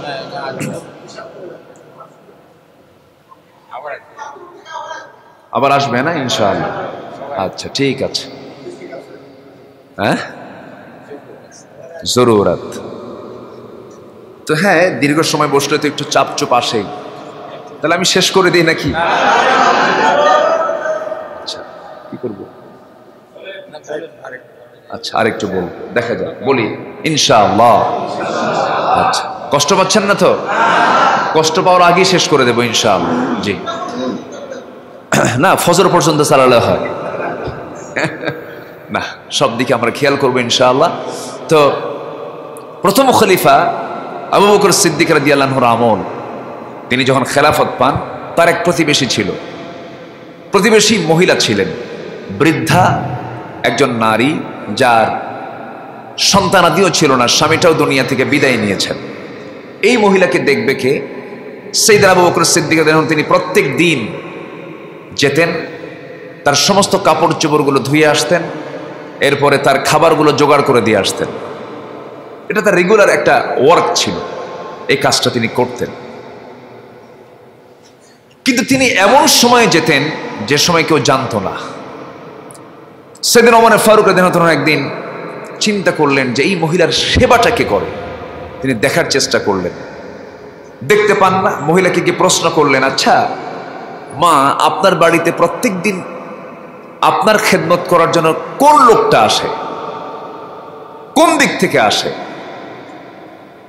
আবার আসবে না ইনশাআল্লাহ? আচ্ছা ঠিক আছে। হ্যাঁ, জরুরত তো। হ্যাঁ, দীর্ঘ সময় বসলে তো একটু চাপ চুপ আসেই। তাহলে আমি শেষ করে দিই নাকি? আচ্ছা কি করবো? আচ্ছা আরেকটু বলবো, দেখা যাক, বলি ইনশাআল্লাহ। আচ্ছা, কষ্ট পাচ্ছেন না তো? কষ্ট পাওয়ার আগেই শেষ করে দেবো ইনশাআল্লাহ। জি না, ফজর পর্যন্ত চালালে হয় না, সব দিকে আমরা খেয়াল করবো ইনশাআল্লাহ। তো প্রথম খলিফা আবু বকর সিদ্দিক রাদিয়াল্লাহু আনহুর আমল, তিনি যখন খেলাফত পান, তার এক প্রতিবেশী ছিল। প্রতিবেশী মহিলা ছিলেন, বৃদ্ধা একজন নারী, যার সন্তানাদিও ছিল না, স্বামীটাও দুনিয়া থেকে বিদায় নিয়েছেন। এই মহিলাকে দেখবে কে? সাইয়েদনা আবু বকর সিদ্দিক রাদিয়াল্লাহু আনহু। তিনি প্রত্যেক দিন যেতেন, তার সমস্ত কাপড় চোপড়গুলো ধুয়ে আসতেন, এরপরে তার খাবারগুলো জোগাড় করে দিয়ে আসতেন। এটা তার রেগুলার একটা ওয়ার্ক ছিল, এই কাজটা তিনি করতেন। কিন্তু তিনি এমন সময়ে যেতেন যে সময় কেউ জানতো না। সেদিন ওমর ফারুক রাদিয়াল্লাহু আনহু একদিন চিন্তা করলেন যে এই মহিলার সেবাটা কে করে। তিনি দেখার চেষ্টা করলেন, দেখতে পান না। মহিলাকে গিয়ে প্রশ্ন করলেন, আচ্ছা মা, আপনার বাড়িতে প্রত্যেক দিন আপনার খেদমত করার জন্য কোন লোকটা আসে, কোন দিক থেকে আসে?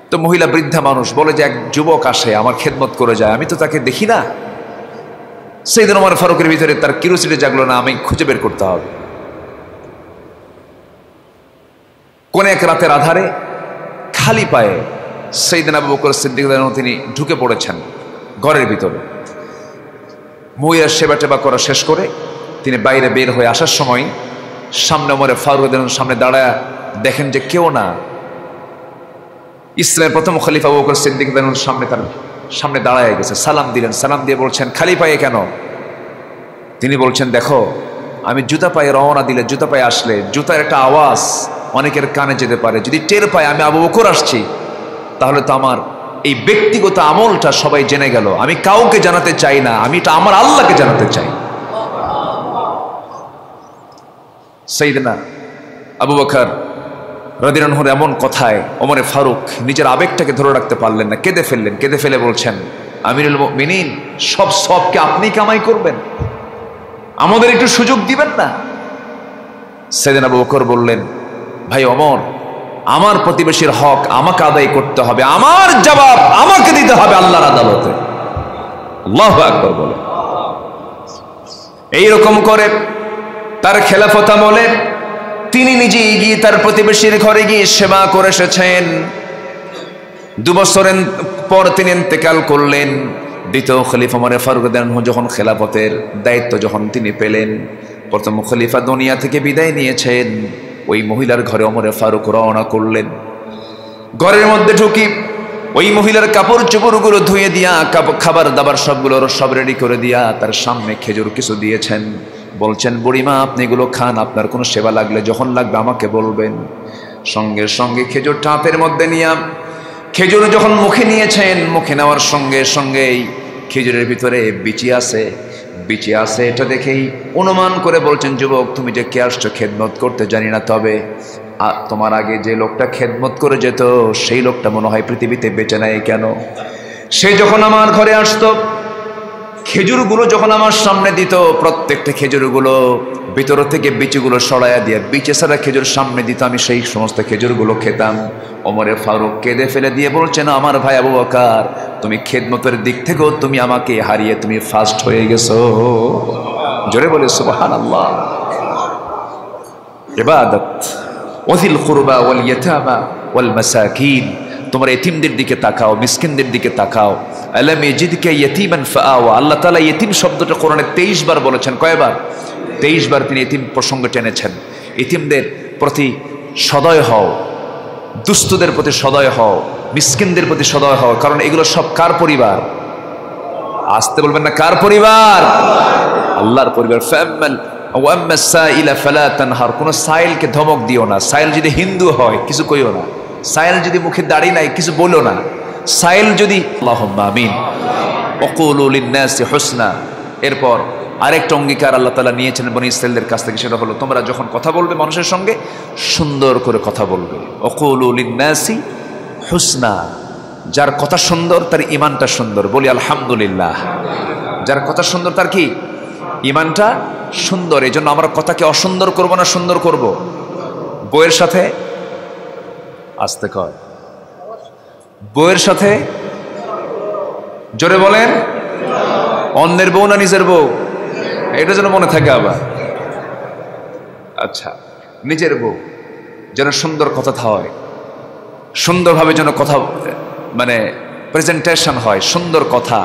তো মহিলা, বৃদ্ধা মানুষ, বলে যে এক যুবক আসে, আমার খেদমত করে যায়, আমি তো তাকে দেখি না। সাইয়েদনা ওমর ফারুকের ভিতরে তার কিউরিওসিটি জাগলো না, আমি খুঁজে বের করতে হবে। কোন এক রাতের আধারে খালি পায়ে সাইয়েদনা আবু বকর সিদ্দিক রাদিয়াল্লাহু আনহু তিনি ঢুকে পড়েছেন ঘরের ভিতরে। মহিলার সেবা টেবা করা শেষ করে তিনি বাইরে বের হয়ে আসার সময় সামনে ওমর ফারুক রাদিয়াল্লাহু আনহু সামনে দাঁড়ায় দেখেন যে কেউ না। ইসলামের প্রথম খলিফা আবু বকর সিদ্দিক রাদিয়াল্লাহু আনহু সামনে, তার সামনে দাঁড়ায় গেছে। সালাম দিলেন, সালাম দিয়ে বলছেন, খালি পায়ে কেন? তিনি বলছেন, দেখো আমি জুতা পায়ে রওনা দিলে, জুতা পায়ে আসলে জুতার একটা আওয়াজ অনেকের কানে যেতে পারে, যদি টের পায় আমি আবু বকর আসছি, তাহলে তো আমার এই ব্যক্তিগত আমলটা সবাই জেনে গেল। আমি কাউকে জানাতে চাই না, আমি এটা আমার আল্লাহকে জানাতে চাই। সাইয়েদনা আবু বকর রাদিয়াল্লাহু আনহুর এমন কথায় ওমর ফারুক নিজের আবেগটাকে ধরে রাখতে পারলেন না, কেঁদে ফেললেন। কেঁদে ফেলে বলছেন, আমিরুল মুমিনিন, সব সবকে আপনি কামাই করবেন, আমাদের একটু সুযোগ দিবেন না? সাইয়েদনা আবু বকর বললেন, ভাই ওমর, আমার প্রতিবেশীর হক আমাকে আদায় করতে হবে, আমার জবাব আমাকে দিতে হবে আল্লাহর আদালতে। আল্লাহু আকবার বলে। এইরকম করে তার খেলাফত আমলে তিনি নিজে গিয়ে তার প্রতিবেশীর ঘরে গিয়ে সেবা করে এসেছেন। 2 বছর পর তিনি ইন্তেকাল করলেন। দ্বিতীয় খলিফা ওমর ফারুক রাদিয়াল্লাহু আনহু যখন খেলাফতের দায়িত্ব যখন তিনি পেলেন, প্রথম খলিফা দুনিয়া থেকে বিদায় নিয়েছেন, ওই মহিলার ঘরে ওমর ফারুক রওনা করলেন। ঘরের মধ্যে ঢুকি ওই মহিলার কাপড় চোপড়গুলো ধুয়ে দিয়া, খাবার দাবার সব রেডি করে দিয়া তার সামনে খেজুর কিছু দিয়েছেন। বলছেন, বুড়িমা আপনি এগুলো খান, আপনার কোনো সেবা লাগলে যখন লাগবে আমাকে বলবেন। সঙ্গে সঙ্গে খেজুরটা হাতের মধ্যে নিয়ে, খেজুর যখন মুখে নিয়েছেন, মুখে নেওয়ার সঙ্গে সঙ্গেই খেজুরের ভিতরে বিচি আছে। এটা দেখেই অনুমান করে বলছেন, যুবক তুমি যে কে আসছো খেদমত করতে জানি না, তবে তোমার আগে যে লোকটা খেদমত করে যেত সেই লোকটা মনে হয় পৃথিবীতে বেঁচে নাই কেন? সে যখন আমার ঘরে আসতো, খেজুরগুলো যখন আমার সামনে দিত, প্রত্যেকটা খেজুরগুলো ভিতর থেকে বিচিগুলো সরাইয়া দিয়ে বিচে ছাড়া খেজুর সামনে দিত, আমি সেই সমস্ত খেজুরগুলো খেতাম। ওমরে ফারুক কেঁদে ফেলে দিয়ে বলছেন, আমার ভাই আবু বকর, তুমি খেদমতের দিক থেকেও তুমি আমাকে হারিয়ে তুমি ফার্স্ট হয়ে গেছো। জোরে বলে সুবহানাল্লাহ। ইবাদত ওয়াজিল কুরবা ওয়াল ইয়াতামা ওয়াল মাসাকিন, তোমরা এতিমদের দিকে তাকাও, মিসকিনদের দিকে তাকাও। আলাম ইয়াজিদকা ইয়াতীমান ফাআওয়া, আল্লাহ তাআলা ইতিম শব্দটা কোরআনে 23 বার বলেছেন। কয়বার? 23 বার তিনি ইতিম প্রসঙ্গ টেনেছেন। ইতিমদের প্রতি সদয় হও, দুস্থদের প্রতি সদয় হও, মিসকিনদের প্রতি সদয় হও, কারণ এগুলো সব কার পরিবার? আসতে বলবেন না, কার পরিবার? আল্লাহর পরিবার। ফাআম্মাল ওয়াম্মা সাইলা ফালা তানহার, কোন সাইলকে ধমক দিও না। সাইল যদি হিন্দু হয় কিছু কইও না, সাইল যদি মুখে দাড়ি নাই কিছু বলো না, সাইল যদি আল্লাহুম্মা আমিন। ওয়াকুলু লিন-নাসি হুসনা, এরপর আরেকটা অঙ্গীকার আল্লাহ তাআলা নিয়েছেন বনি ইসরাঈলদের কাছ থেকে, সেটা হলো তোমরা যখন কথা বলবে মানুষের সঙ্গে সুন্দর করে কথা বলবে। ওয়াকুলু লিন-নাসি হুসনা, যার কথা সুন্দর তার ঈমানটা সুন্দর, বলি আলহামদুলিল্লাহ। যার কথা সুন্দর তার কি ঈমানটা সুন্দর। এই জন্য আমরা কথাকে অসুন্দর করব না, সুন্দর করব। বইয়ের সাথে আসতে কয়, বউয়ের সাথে জোরে বলেন, অন্যের বউ না নিজের বউ? এটা যেন মনে থাকে আবার। আচ্ছা, নিজের বউ যেন সুন্দর কথা হয়, সুন্দরভাবে যেন কথা মানে প্রেজেন্টেশন হয়, সুন্দর কথা,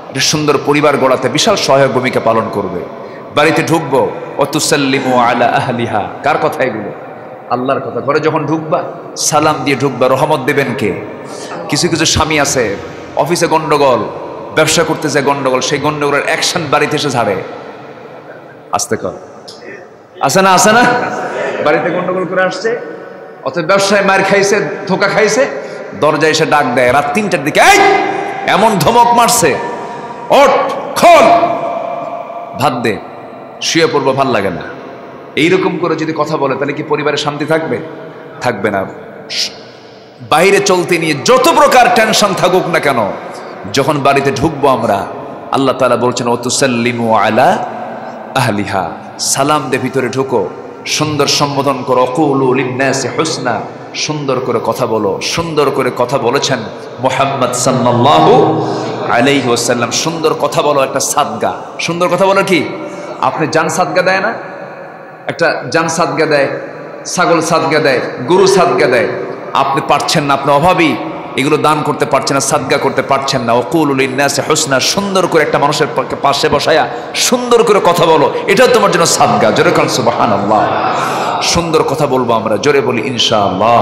একটা সুন্দর পরিবার গড়াতে বিশাল সহায়ক ভূমিকা পালন করবে। বাড়িতে ঢুকবো, ওয়াতুসাল্লিমু আলা আহলিহা, কার কথা এগুলো? আল্লাহর কথা। ঘরে যখন ঢুকবা সালাম দিয়ে ঢুকবা, রহমত দেবেন কে? কিছু কিছু স্বামী আছে অফিসে গন্ডগোল, ব্যবসা করতে যায় গন্ডগোল, সেই গন্ডগোলের অ্যাকশন বাড়িতে এসে ঝাড়ে। আসতে কর, আছে না? আছে না? বাড়িতে গন্ডগোল করে আসছে, অথবা ব্যবসায় মার খাইছে, ধোকা খাইছে, দরজায় এসে ডাক দেয় রাত 3টার দিকে, এই এমন ধমক মারছে, ওঠ খোল, ভাত দে, শুয়ে পড়বো, ভাল লাগে না। এইরকম করে যদি কথা বলে তাহলে কি পরিবারে শান্তি থাকবে? থাকবে না। বাইরে চলতে নিয়ে যত প্রকার টেনশন থাকুক না কেন, যখন বাড়িতে ঢুকবো আমরা, আল্লাহ তাআলা বলছেন ওয়াতুসাল্লিমু আলা আহলিহা, সালাম দে, ভিতরে ঢুকো, সুন্দর সম্বোধন করো। ওয়াকুলু লিন-নাসি হুসনা, সুন্দর করে কথা বলো। সুন্দর করে কথা বলেছেন মুহাম্মদ সাল্লাল্লাহু আলাইহি ওয়াসাল্লাম। সুন্দর কথা বলো একটা সাদগা। সুন্দর কথা বলো কি? আপনি জান সাদগা দেয় না? একটা জান সাদগা দেয়, ছাগল সাদগা দেয়, গরু সাদগা দেয়। আপনি পারছেন না, আপনি অভাবী, এগুলো দান করতে পারছেন না, সাদগা করতে পারছেন না। ওয়াকুলু লিন-নাসি হুসনা, সুন্দর করে একটা মানুষের পাশে বসায়া সুন্দর করে কথা বলো, এটাও তোমার জন্য সাদগা। জোরে বলেন সুবহানাল্লাহ। সুন্দর কথা বলবো আমরা, জোরে বলি ইনশাআল্লাহ।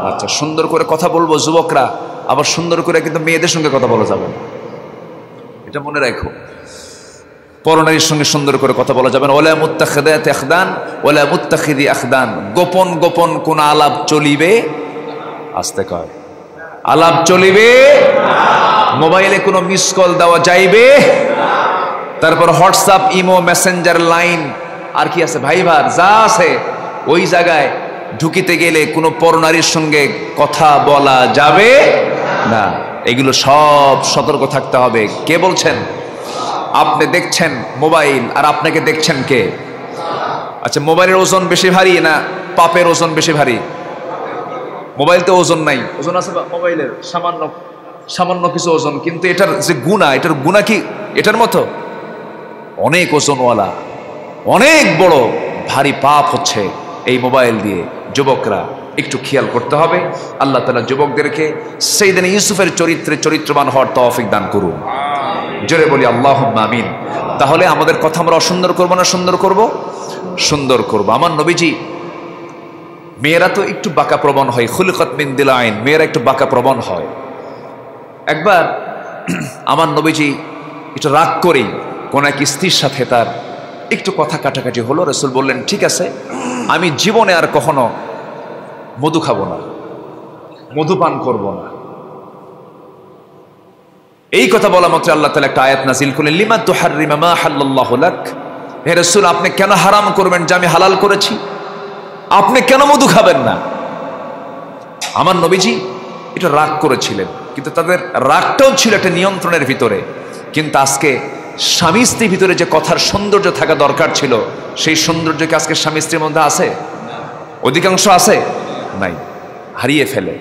আচ্ছা, সুন্দর করে কথা বলবো যুবকরা, আবার সুন্দর করে কিন্তু মেয়েদের সঙ্গে কথা বলা যাবে না, এটা মনে রাখো। পরনারীর সঙ্গে সুন্দর করে কথা বলা যাবে না। ওয়ালা মুত্তাখিদাতি আখদান ওয়ালা মুত্তাখিদি আখদান, গোপন গোপন কোন আলাপ চলিবে? আসতে কয়, আলাপ চলিবে না। মোবাইলে কোনো মিস কল দেওয়া যাইবে না। তারপর হোয়াটসঅ্যাপ, ইমো, মেসেঞ্জার, লাইন, আর কি আছে, ভাইবার, যা আছে, ওই জায়গায় ঢুকিতে গেলে কোনো পরনারীর সঙ্গে কথা বলা যাবে না। এগুলো সব সতর্ক থাকতে হবে। কে বলছেন? আপনি দেখছেন মোবাইল, আর আপনাকে দেখছেন কে? আচ্ছা, মোবাইলের ওজন বেশি ভারী না পাপের ওজন বেশি ভারী? মোবাইল তো ওজন নাই, ওজন আছে মোবাইলের সামান্য সামান্য কিছু ওজন, কিন্তু এটার যে গুণা, এটার গুণা কি এটার মতো? অনেক ওজনওয়ালা, অনেক বড় ভারী পাপ হচ্ছে এই মোবাইল দিয়ে। যুবকরা একটু খেয়াল করতে হবে। আল্লাহ তাআলা যুবকদেরকে সাইয়েদনা ইউসুফের চরিত্রে চরিত্রবান হওয়ার তৌফিক দান করুন। জোরে বলি আল্লাহুম্মা আমিন। তাহলে আমাদের কথা আমরা অসুন্দর করবো না সুন্দর করব? সুন্দর করব। আমার নবীজি, মেয়েরা তো একটু বাঁকা প্রবণ হয়, খুলিকাত মিন দিলাইন, মেয়েরা একটু বাঁকা প্রবণ হয়। একবার আমার নবীজি একটু রাগ করেই কোন এক স্ত্রীর সাথে তার একটু কথা কাটাকাটি হলো। রাসূল বললেন, ঠিক আছে, আমি জীবনে আর কখনো মধু খাবো না, মধুপান করব না। এই কথা বলা মাত্র আল্লাহ তাআলা একটা আয়াত নাযিল করলেন, লিমা তুহাররিমু মা হাল্লাল্লাহু লাক, হে রাসূল, আপনি কেন হারাম করবেন যে আমি হালাল করেছি? আপনি কেন মধু খাবেন না? আমার নবীজি এটা রাগ করেছিলেন। কিন্তু তাদের রাগটাও ছিল একটা নিয়ন্ত্রণের ভিতরে। কিন্তু আজকে স্বামী স্ত্রীর ভিতরে যে কথার সৌন্দর্য থাকা দরকার ছিল, সেই সৌন্দর্য কি আজকে স্বামী স্ত্রীর মধ্যে আছে? অধিকাংশ আছে নাই, হারিয়ে ফেলে,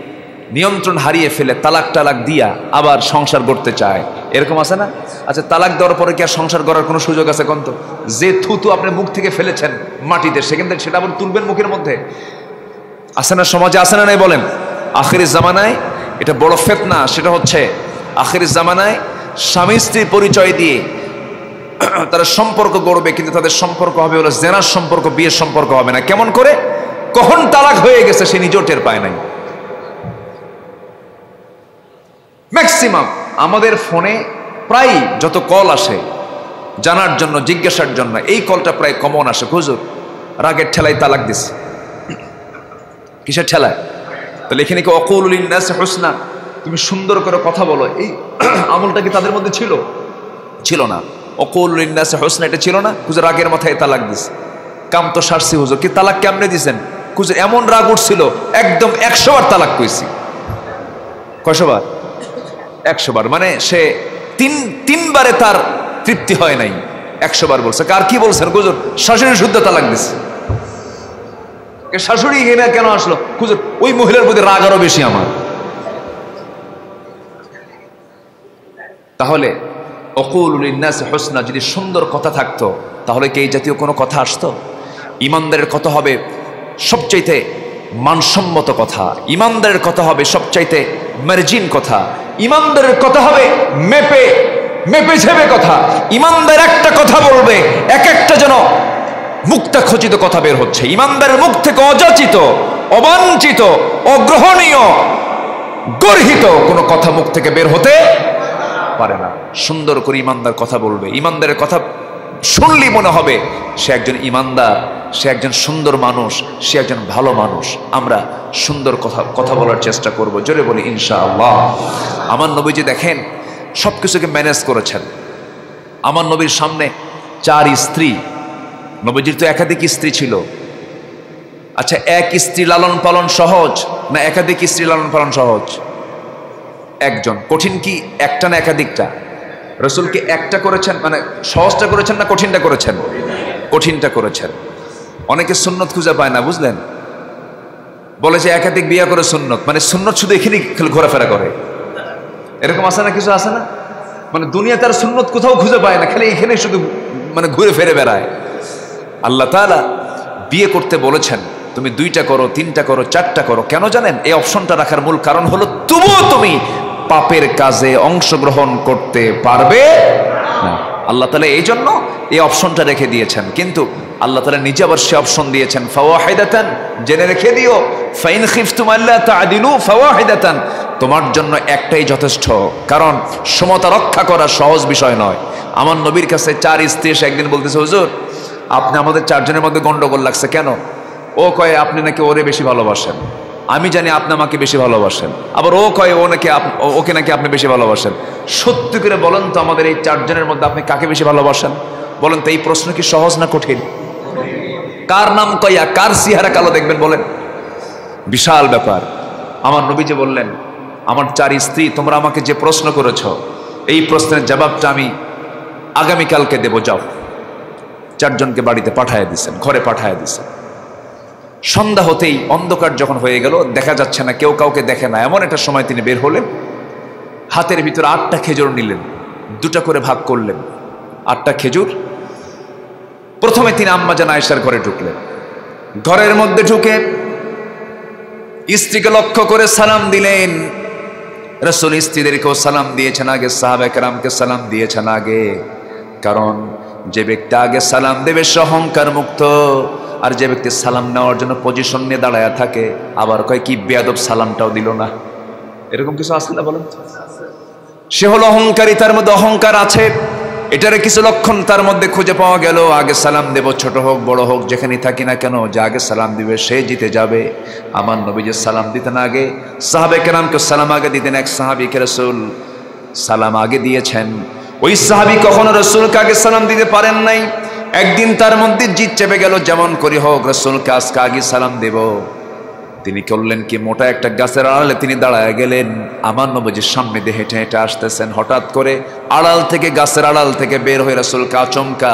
নিয়ন্ত্রণ হারিয়ে ফেলে তালাক টালাক দিয়া আবার সংসার গড়তে চায়, এরকম আছে না? আচ্ছা, তালাক দেওয়ার পরে কি আর সংসার করার কোনো সুযোগ আছে? কোন তো যে থুতু আপনি মুখ থেকে ফেলেছেন মাটিতে, সেখান থেকে সেটা আবার তুলবেন মুখের মধ্যে? আছে না সমাজে, আছে না নাই বলেন? আখিরের জামানায় এটা বড় ফিতনা। সেটা হচ্ছে আখিরের জামানায় স্বামী স্ত্রীর পরিচয় দিয়ে তারা সম্পর্ক গড়বে, কিন্তু তাদের সম্পর্ক হবে হলো জেনার সম্পর্ক, বিয়ের সম্পর্ক হবে না। কেমন করে? কখন তালাক হয়ে গেছে সে নিজেও টের পায় নাই। ম্যাক্সিমাম আমাদের ফোনে প্রায় যত কল আসে জানার জন্য, জিজ্ঞাসার জন্য, এই কলটা প্রায় কমন আসে, হুজুর রাগের ঠেলায় তালাক দিছে। কিসের ঠেলায়? তাহলে এখানে কি অকুলুল লিন্নাসি হুসনা, তুমি সুন্দর করে কথা বলো, এই আমলটা কি তাদের মধ্যে ছিল? ছিল না। অকুলুল লিন্নাসি হুসনা এটা ছিল না। হুজুর রাগের মাথায় তালাক দিছে, কাম তো সারছি হুজুর। কি তালাক কেমনে দিছেন? হুজুর এমন রাগ উঠছিল একদম 100 বার তালাক কইছি। কয়শো বার? 100 বার। মানে সে তিনবারে তার তৃপ্তি হয় নাই, 100 বার বলছে। কার কি বলছেন? হুজুর শাশুড়ি শুদ্ধ তালাক দিছে। শাশুড়ি এখানে কেন আসলো? হুজুর ওই মহিলার প্রতি রাগ আরো বেশি আমার। তাহলে অকুলুল লিন্নাসি হুসনা যদি সুন্দর কথা থাকতো, তাহলে কি এই জাতীয় কোনো কথা আসতো? ইমানদারের কথা হবে সবচাইতে মানসম্মত কথা, ইমানদারের কথা হবে সবচাইতে মার্জিন কথা, ইমানদারের কথা হবে মেপে ঝেপে কথা। ইমানদার একটা কথা বলবে, এক একটা যেন মুক্তা খচিত কথা বের হচ্ছে। ইমানদারের মুখ থেকে অযাচিত, অবাঞ্ছিত, অগ্রহণীয়, গর্হিত কোনো কথা মুখ থেকে বের হতে পারে না। সুন্দর করে ইমানদার কথা বলবে। ইমানদারের কথা শুনলি মনে হবে সে একজন ইমানদার, সে একজন সুন্দর মানুষ, সে একজন ভালো মানুষ। আমরা সুন্দর কথা বলার চেষ্টা করব। জোরে বলি ইনশাআল্লাহ। আমার নবীজি দেখেন সবকিছুকে ম্যানেজ করেছেন। আমার নবীর সামনে 4 স্ত্রী। নবীজির তো একাধিক স্ত্রী ছিল। আচ্ছা, এক স্ত্রী লালন পালন সহজ না একাধিক স্ত্রী লালন পালন সহজ? একজন। কঠিন কি একটা না একাধিকটা? রসুল কি একটা করেছেন, মানে সহজটা করেছেন না কঠিনটা করেছেন? কঠিনটা করেছেন। অনেকে সুন্নত খুঁজে পায় না, বুঝলেন? বলে যে একাধিক বিয়ে করে সুন্নত, মানে সুন্নত শুধু এখানেই ঘোরাফেরা করে, এরকম আছে না? কিছু আছে না? মানে দুনিয়া তার সুন্নত কোথাও খুঁজে পায় না, খালি এখানে শুধু মানে ঘুরে ফিরে বেড়ায়। আল্লাহ তাআলা বিয়ে করতে বলেছেন তুমি 2টা করো, 3টা করো, 4টা করো। কেন জানেন? এই অপশনটা রাখার মূল কারণ হলো তবুও তুমি পাপের কাজে অংশগ্রহণ করতে পারবে না। আল্লাহ তাআলা এই জন্য এই অপশনটা রেখে দিয়েছেন। কিন্তু আল্লাহ তাআলা নিজে আবার সে অপশন দিয়েছেন, ফাওয়াহিদাতান, জেনে রেখে দিও, ফাইন খিফতুম আল্লা তাআদিলু ফাওয়াহিদাতান, তোমার জন্য একটাই যথেষ্ট। কারণ সমতা রক্ষা করা সহজ বিষয় নয়। আমার নবীর কাছে 4 স্ত্রী এসে একদিন বলতেছে, হুজুর আপনি আমাদের 4 জনের মধ্যে গন্ডগোল লাগছে কেন? ও কয় আপনি নাকি ওরে বেশি ভালোবাসেন, আমি জানি আপনি আমাকে বেশি ভালোবাসেন। আবার ও কয় ওকে নাকি আপনি বেশি ভালোবাসেন। সত্যি করে বলেন তো, আমাদের এই 4 জনের মধ্যে আপনি কাকে বেশি ভালোবাসেন? বলেন তো, এই প্রশ্ন কি সহজ না কঠিন? কার নাম কইয়া কার চেহারা কালো দেখবেন বলেন? বিশাল ব্যাপার। আমার নবীজি বললেন, আমার 4 স্ত্রী, তোমরা আমাকে যে প্রশ্ন করেছ এই প্রশ্নের জবাবটা আমি আগামীকালকে দেব, যাও। 4 জনকে বাড়িতে পাঠায় দিছেন, ঘরে পাঠায় দিছেন। সন্ধ্যা হতেই অন্ধকার যখন হয়ে গেল, দেখা যাচ্ছে না, কেউ কাউকে দেখে না, এমন একটা সময় তিনি বের হলেন। হাতের ভিতরে 8টা খেজুর নিলেন, 2টা করে ভাগ করলেন। 8টা খেজুর। প্রথমে তিনি আম্মা জান আয়েশার ঘরে ঢুকলেন। ঘরের মধ্যে ঢুকে স্ত্রীকে লক্ষ্য করে সালাম দিলেন। রাসূল স্ত্রীদেরকেও সালাম দিয়েছেন আগে, সাহাবা কেরামকে সালাম দিয়েছেন আগে। কারণ যে ব্যক্তি আগে সালাম দেবে সে অহংকার মুক্ত, আর যে ব্যক্তি সালাম নেওয়ার জন্য পজিশন নিয়ে দাঁড়ায় থাকে আবার কয় কি বেয়াদব সালামটাও দিল না। এরকম কিছু আছে না বলেন? সে হলো অহংকারী, তার মধ্যে অহংকার আছে। এটার কিছু লক্ষণ তার মধ্যে খুঁজে পাওয়া গেল। আগে সালাম দেব, ছোট হোক বড় হোক যেখানেই থাকি না কেন, যে আগে সালাম দিবে সে জিতে যাবে। আমার নবী যে সালাম দিতেন আগে, সাহাবে কেরামকে সালাম আগে দিতেন। এক সাহাবীকে রাসূল সালাম আগে দিয়েছেন। ওই সাহাবী কখনো রাসূলকে আগে সালাম দিতে পারেন নাই। একদিন তার মধ্যে জিদ চেপে গেল, যেমন করি হোক রাসূলকে আজকে আগে সালাম দেব। তিনি করলেন কি, মোটা একটা গাছের আড়ালে তিনি দাঁড়ায় গেলেন। আমার নবীজির সামনে দিয়ে হেঁটে হেঁটে আসতেছেন। হঠাৎ করে আড়াল থেকে, গাছের আড়াল থেকে বের হয়ে রাসূলকে আচমকা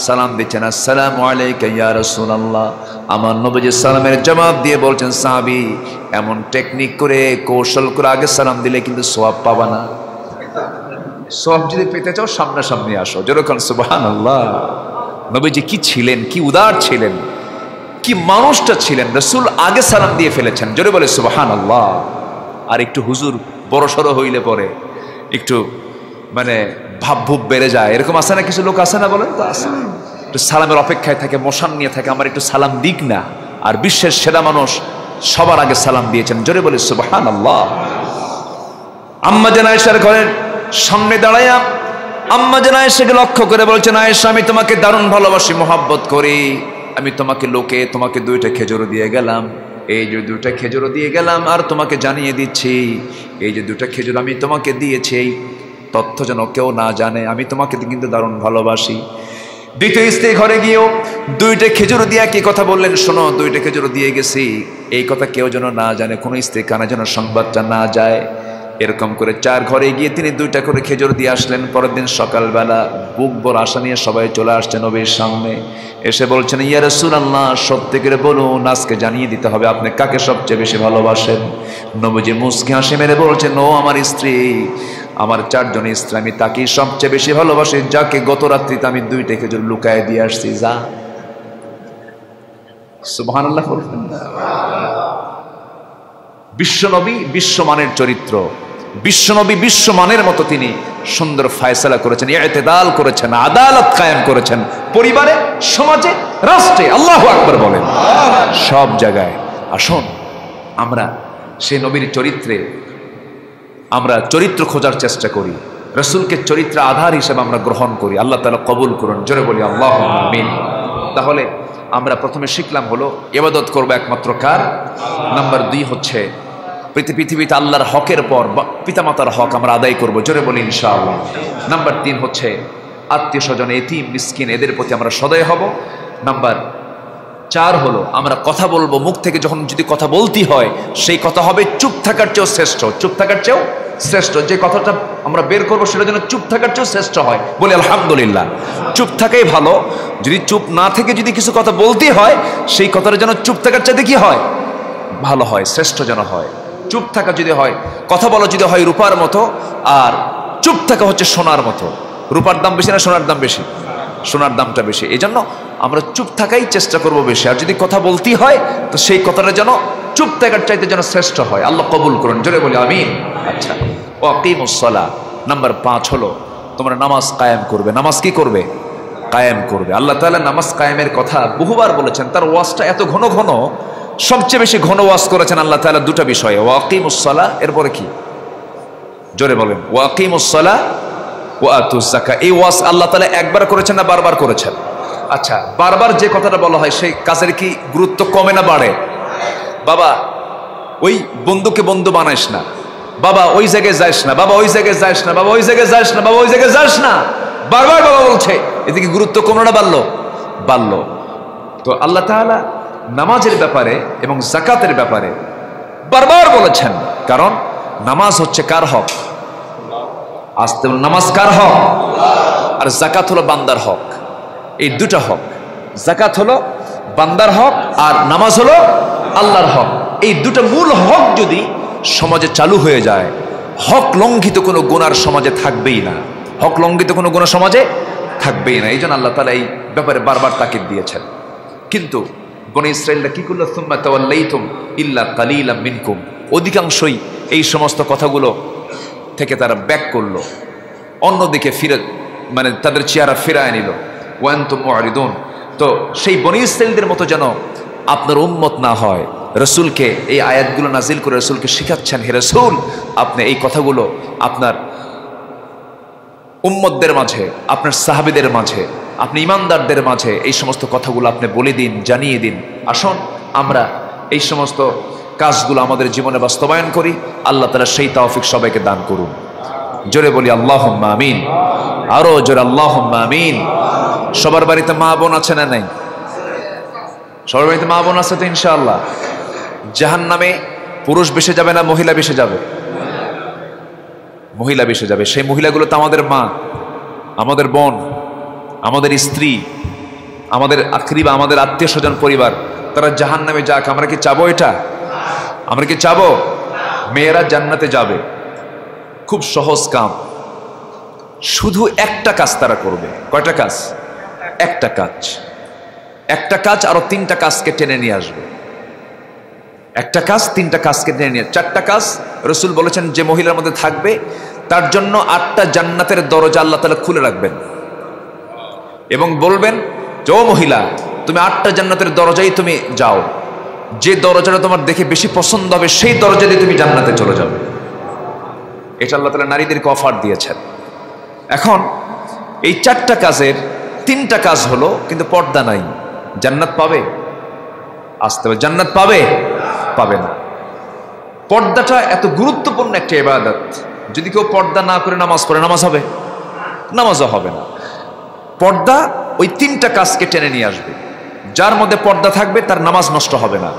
সালাম দিচ্ছেন, আসসালামু আলাইকা ইয়া রাসূলুল্লাহ। আমার নবীজি সালামের জবাব দিয়ে বলছেন, সাহাবী এমন টেকনিক করে কৌশল করে আগে সালাম দিলে কিন্তু সওয়াব পাবা না। সওয়াব যদি পেতে চাও সামনাসামনি আসো। যেরকম সুবহানাল্লাহ। নবীজি কি ছিলেন, কি উদার ছিলেন, কি মানুষটা ছিলেন। রাসূল আগে সালাম দিয়ে ফেলেছেন, জোরে বলে সুবহানাল্লাহ। আর একটু হুজুর বড়সড় হইলে পরে একটু মানে ভাবভুব বেড়ে যায়, এরকম আছে না, কিছু লোক আছে না, বলেন তো আছে। একটু সালামের অপেক্ষায় থাকে, মশান নিয়ে থাকে, আমার একটু সালাম দিক না। আর বিশ্বের সেরা মানুষ সবার আগে সালাম দিয়েছেন, জোরে বলে সুবহানাল্লাহ। আম্মা জান আয়েশার ঘরের সামনে দাঁড়াইয়া আম্মা জান আয়েশাকে লক্ষ্য করে বলছেন, আয়েশা আমি তোমাকে দারুণ ভালোবাসি, মহব্বত করি। আমি তোমাকে তোমাকে 2টা খেজুর দিয়ে গেলাম, এই যে 2টা খেজুর দিয়ে গেলাম, আর তোমাকে জানিয়ে দিচ্ছি এই যে 2টা খেজুর আমি তোমাকে দিয়েছি, এই তথ্য যেন কেউ না জানে, আমি তোমাকে কিন্তু দারুণ ভালোবাসি। দ্বিতীয় স্ত্রী ঘরে গিয়েও 2টা খেজুর দিয়ে কি কথা বললেন, শোনো 2টা খেজুর দিয়ে গেছি, এই কথা কেউ যেন না জানে, কোনো স্ত্রী কানে যেন সংবাদটা না যায়। এরকম করে 4 ঘরে গিয়ে তিনি 2টা করে খেজুর দিয়ে আসলেন। পরের দিন সকালবেলা বুক ভরা আশা নিয়ে সবাই চলে আসছে নবীর সামনে। এসে বলছেন, ইয়া রাসূলুল্লাহ সত্যি করে বলুন, আজকে জানিয়ে দিতে হবে আপনি কাকে সবচেয়ে বেশি ভালোবাসেন। নবীজি মুস্কি হাসি মেরে বলছেন, ও আমার স্ত্রী, আমার 4 জন স্ত্রী, আমি তাকেই সবচেয়ে বেশি ভালোবাসি যাকে গত রাত্রিতে আমি 2টা খেজুর লুকায় দিয়ে আসছি। যা সুবহানাল্লাহ। বিশ্বনবী বিশ্বমানের চরিত্র, বিশ্বনবী বিশ্বমানের মতো তিনি সুন্দর ফায়সালা করেছেন, ইতিদাল করেছেন, আদালত কায়েম করেছেন, পরিবারে, সমাজে, রাষ্ট্রে। আল্লাহু আকবার বলেন, সব জায়গায়। আসুন আমরা সেই নবীর চরিত্রে আমরা চরিত্র খোঁজার চেষ্টা করি, রাসূলকে চরিত্র আধার হিসেবে আমরা গ্রহণ করি। আল্লাহ তাআলা কবুল করুন, জোরে বলি আল্লাহুম্মা আমিন। তাহলে আমরা প্রথমে শিখলাম হলো ইবাদত করব একমাত্র কার। নাম্বার 2 হচ্ছে পৃথিবীতে আল্লাহর হকের পর পিতামাতার হক আমরা আদায় করব, জোরে বলি ইনশাআল্লাহ। নাম্বার 3 হচ্ছে আত্মীয় স্বজন, এতিম, মিসকিন, এদের প্রতি আমরা সদয় হব। নাম্বার 4 হলো আমরা কথা বলবো, মুখ থেকে যখন যদি কথা বলতে হয় সেই কথা হবে চুপ থাকার চেয়েও শ্রেষ্ঠ, চুপ থাকার চেয়েও শ্রেষ্ঠ। যে কথাটা আমরা বের করবো সেটা যেন চুপ থাকার চেয়েও শ্রেষ্ঠ হয়, বলি আলহামদুলিল্লাহ। চুপ থাকাই ভালো, যদি চুপ না থেকে যদি কিছু কথা বলতে হয় সেই কথাটা যেন চুপ থাকার চাইতে কি হয়, ভালো হয়, শ্রেষ্ঠ যেন হয়। চুপ থাকা যদি হয়, কথা বলা যদি হয় রূপার মতো, আর চুপ থাকা হচ্ছে সোনার মতো। রূপার দাম বেশি না সোনার দাম বেশি? সোনার দামটা বেশি। এই জন্য আমরা চুপ থাকাই চেষ্টা করব বেশি। আর যদি কথা বলতেই হয় তো সেই কথাটা যেন চুপ থাকার চাইতে যেন শ্রেষ্ঠ হয়। আল্লাহ কবুল করুন, জোরে বলি আমিন। আচ্ছা, ওয়াকিমুস সালাহ। নাম্বার 5 হলো তোমরা নামাজ কায়েম করবে। নামাজ কি করবে? কায়েম করবে। আল্লাহ তাআলা নামাজ কায়েমের কথা বহুবার বলেছেন। তার ওয়াজটা এত ঘন ঘন, সবচেয়ে বেশি ঘন ওয়াজ করেছেন আল্লাহ তাআলা 2টা বিষয়ে, ওয়াকিমুস সালাহ, এরপরে কি? জোরে বলেন, ওয়াকিমুস সালাহ ওয়া আতুজ যাকাত। এই ওয়াজ আল্লাহ তাআলা একবার করেছেন না বারবার করেছেন? আচ্ছা, বারবার যে কথাটা বলা হয় সেই কাজের কি গুরুত্ব কমে না বাড়ে? বাবা ওই বন্ধুকে বন্ধু বানাইস না, বাবা ওই জায়গায় যাস না, বাবা ওই জায়গায় যাস না, বাবা ওই জায়গায় যাস না, বাবা ওই জায়গায় যাস না, বারবার বাবা বলছে, এদিকে গুরুত্ব কমলো না বাড়লো? বাড়লো। তো আল্লাহ তাআলা নামাজের ব্যাপারে এবং যাকাতের ব্যাপারে বারবার বলেছেন, কারণ নামাজ হচ্ছে কার হক? আসতে বলুন, নামাজ কার হক? আর যাকাত হলো বান্দার হক। এই 2টা হক, যাকাত হলো বান্দার হক আর নামাজ হলো আল্লাহর হক। এই 2টা মূল হক যদি সমাজে চালু হয়ে যায়, হক লঙ্ঘিত কোনো গুনার সমাজে থাকবেই না, হক লঙ্ঘিত কোনো গুনাহ সমাজে থাকবেই না। এই জন্য আল্লাহ তাআলা এই ব্যাপারে বারবার তাকিদ দিয়েছেন। কিন্তু বনী ইসরাঈলরা কি করলো? সুম্মা তাওয়াল্লাইতুম ইল্লা কালিলাম মিনকুম, অধিকাংশই এই সমস্ত কথাগুলো থেকে তারা ব্যাক করলো, অন্যদিকে ফিরে, মানে তাদের চেহারা ফিরায় নিল। ওয়া আনতুম মুআরিদুন। তো সেই বনী ইসরাঈলদের মতো যেন আপনার উম্মত না হয়, রাসূলকে এই আয়াতগুলো নাজিল করে রাসূলকে শিখাচ্ছেন, হে রাসূল আপনি এই কথাগুলো আপনার উম্মতদের মাঝে, আপনার সাহাবীদের মাঝে, আপনি ইমানদারদের মাঝে এই সমস্ত কথাগুলো আপনি বলে দিন, জানিয়ে দিন। আসুন আমরা এই সমস্ত কাজগুলো আমাদের জীবনে বাস্তবায়ন করি। আল্লাহ তাআলা সেই তৌফিক সবাইকে দান করুন। জোরে বলি আল্লাহুম্মা আমিন। আরো জোরে আল্লাহুম্মা আমিন। সবার বাড়িতে মা বোন আছে না নাই? সবার বাড়িতে মা বোন আছে তো ইনশাআল্লাহ। জাহান্নামে পুরুষ বেশে যাবে না মহিলা বেশে যাবে? মহিলা বেশে যাবে। সেই মহিলাগুলো তো আমাদের মা, আমাদের বোন, আমাদের স্ত্রী, আমাদের আকরিবা, আমাদের আত্মীয় স্বজন পরিবার। তারা জাহান্নামে যাক, আমরা কি চাবো এটা? আমরা কি চাবো? মেয়েরা জান্নাতে যাবে, খুব সহজ কাম, শুধু একটা কাজ তারা করবে। কয়টা কাজ? একটা কাজ। একটা কাজ আরো তিনটা কাজকে টেনে নিয়ে আসবে। একটা কাজ তিনটা কাজকে টেনে নিয়ে, চারটা কাজ রসুল বলেছেন যে মহিলার মধ্যে থাকবে তার জন্য 8টা জান্নাতের দরজা আল্লাহ তাআলা খুলে রাখবেন এবং বলবেন যে ও মহিলা, তুমি 8টা জান্নাতের দরজায় তুমি যাও, যে দরজাটা তোমার দেখে বেশি পছন্দ হবে সেই দরজা দিয়ে তুমি জান্নাতে চলে যাবে। এটা আল্লাহ তাআলা নারীদেরকে অফার দিয়েছেন। এখন এই 4টা কাজের 3টা কাজ হলো কিন্তু পর্দা নাই, জান্নাত পাবে? আসতে হবে, জান্নাত পাবে? পাবে না। পর্দাটা এত গুরুত্বপূর্ণ একটা ইবাদত, যদি কেউ পর্দা না করে নামাজ পড়ে, নামাজ হবে? নামাজও হবে না। পর্দা ওই 3টা কাজকে টেনে নিয়ে আসবে। যার মধ্যে পর্দা থাকবে তার নামাজ নষ্ট হবে না,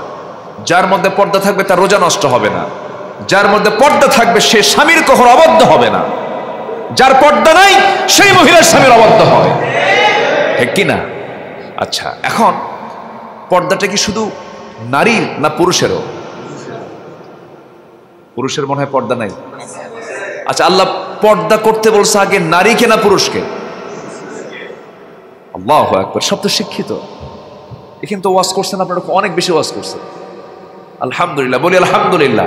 যার মধ্যে পর্দা থাকবে তার রোজা নষ্ট হবে না, যার মধ্যে পর্দা থাকবে সে স্বামীর কখনো অবাধ্য হবে না, যার পর্দা নাই সেই মহিলার স্বামীর অবাধ্য হয়, ঠিক কিনা? আচ্ছা, এখন পর্দাটা কি শুধু নারীর না পুরুষেরও? পুরুষের মনে হয় পর্দা নাই। আচ্ছা, আল্লাহ পর্দা করতে বলছে আগে নারীকে না পুরুষকে? আল্লাহু আকবার, সব তো শিক্ষিত। এখানে তো ওয়াজ করছেন আপনারা, অনেক বেশি ওয়াজ করছেন, আলহামদুলিল্লাহ, বলি আলহামদুলিল্লাহ।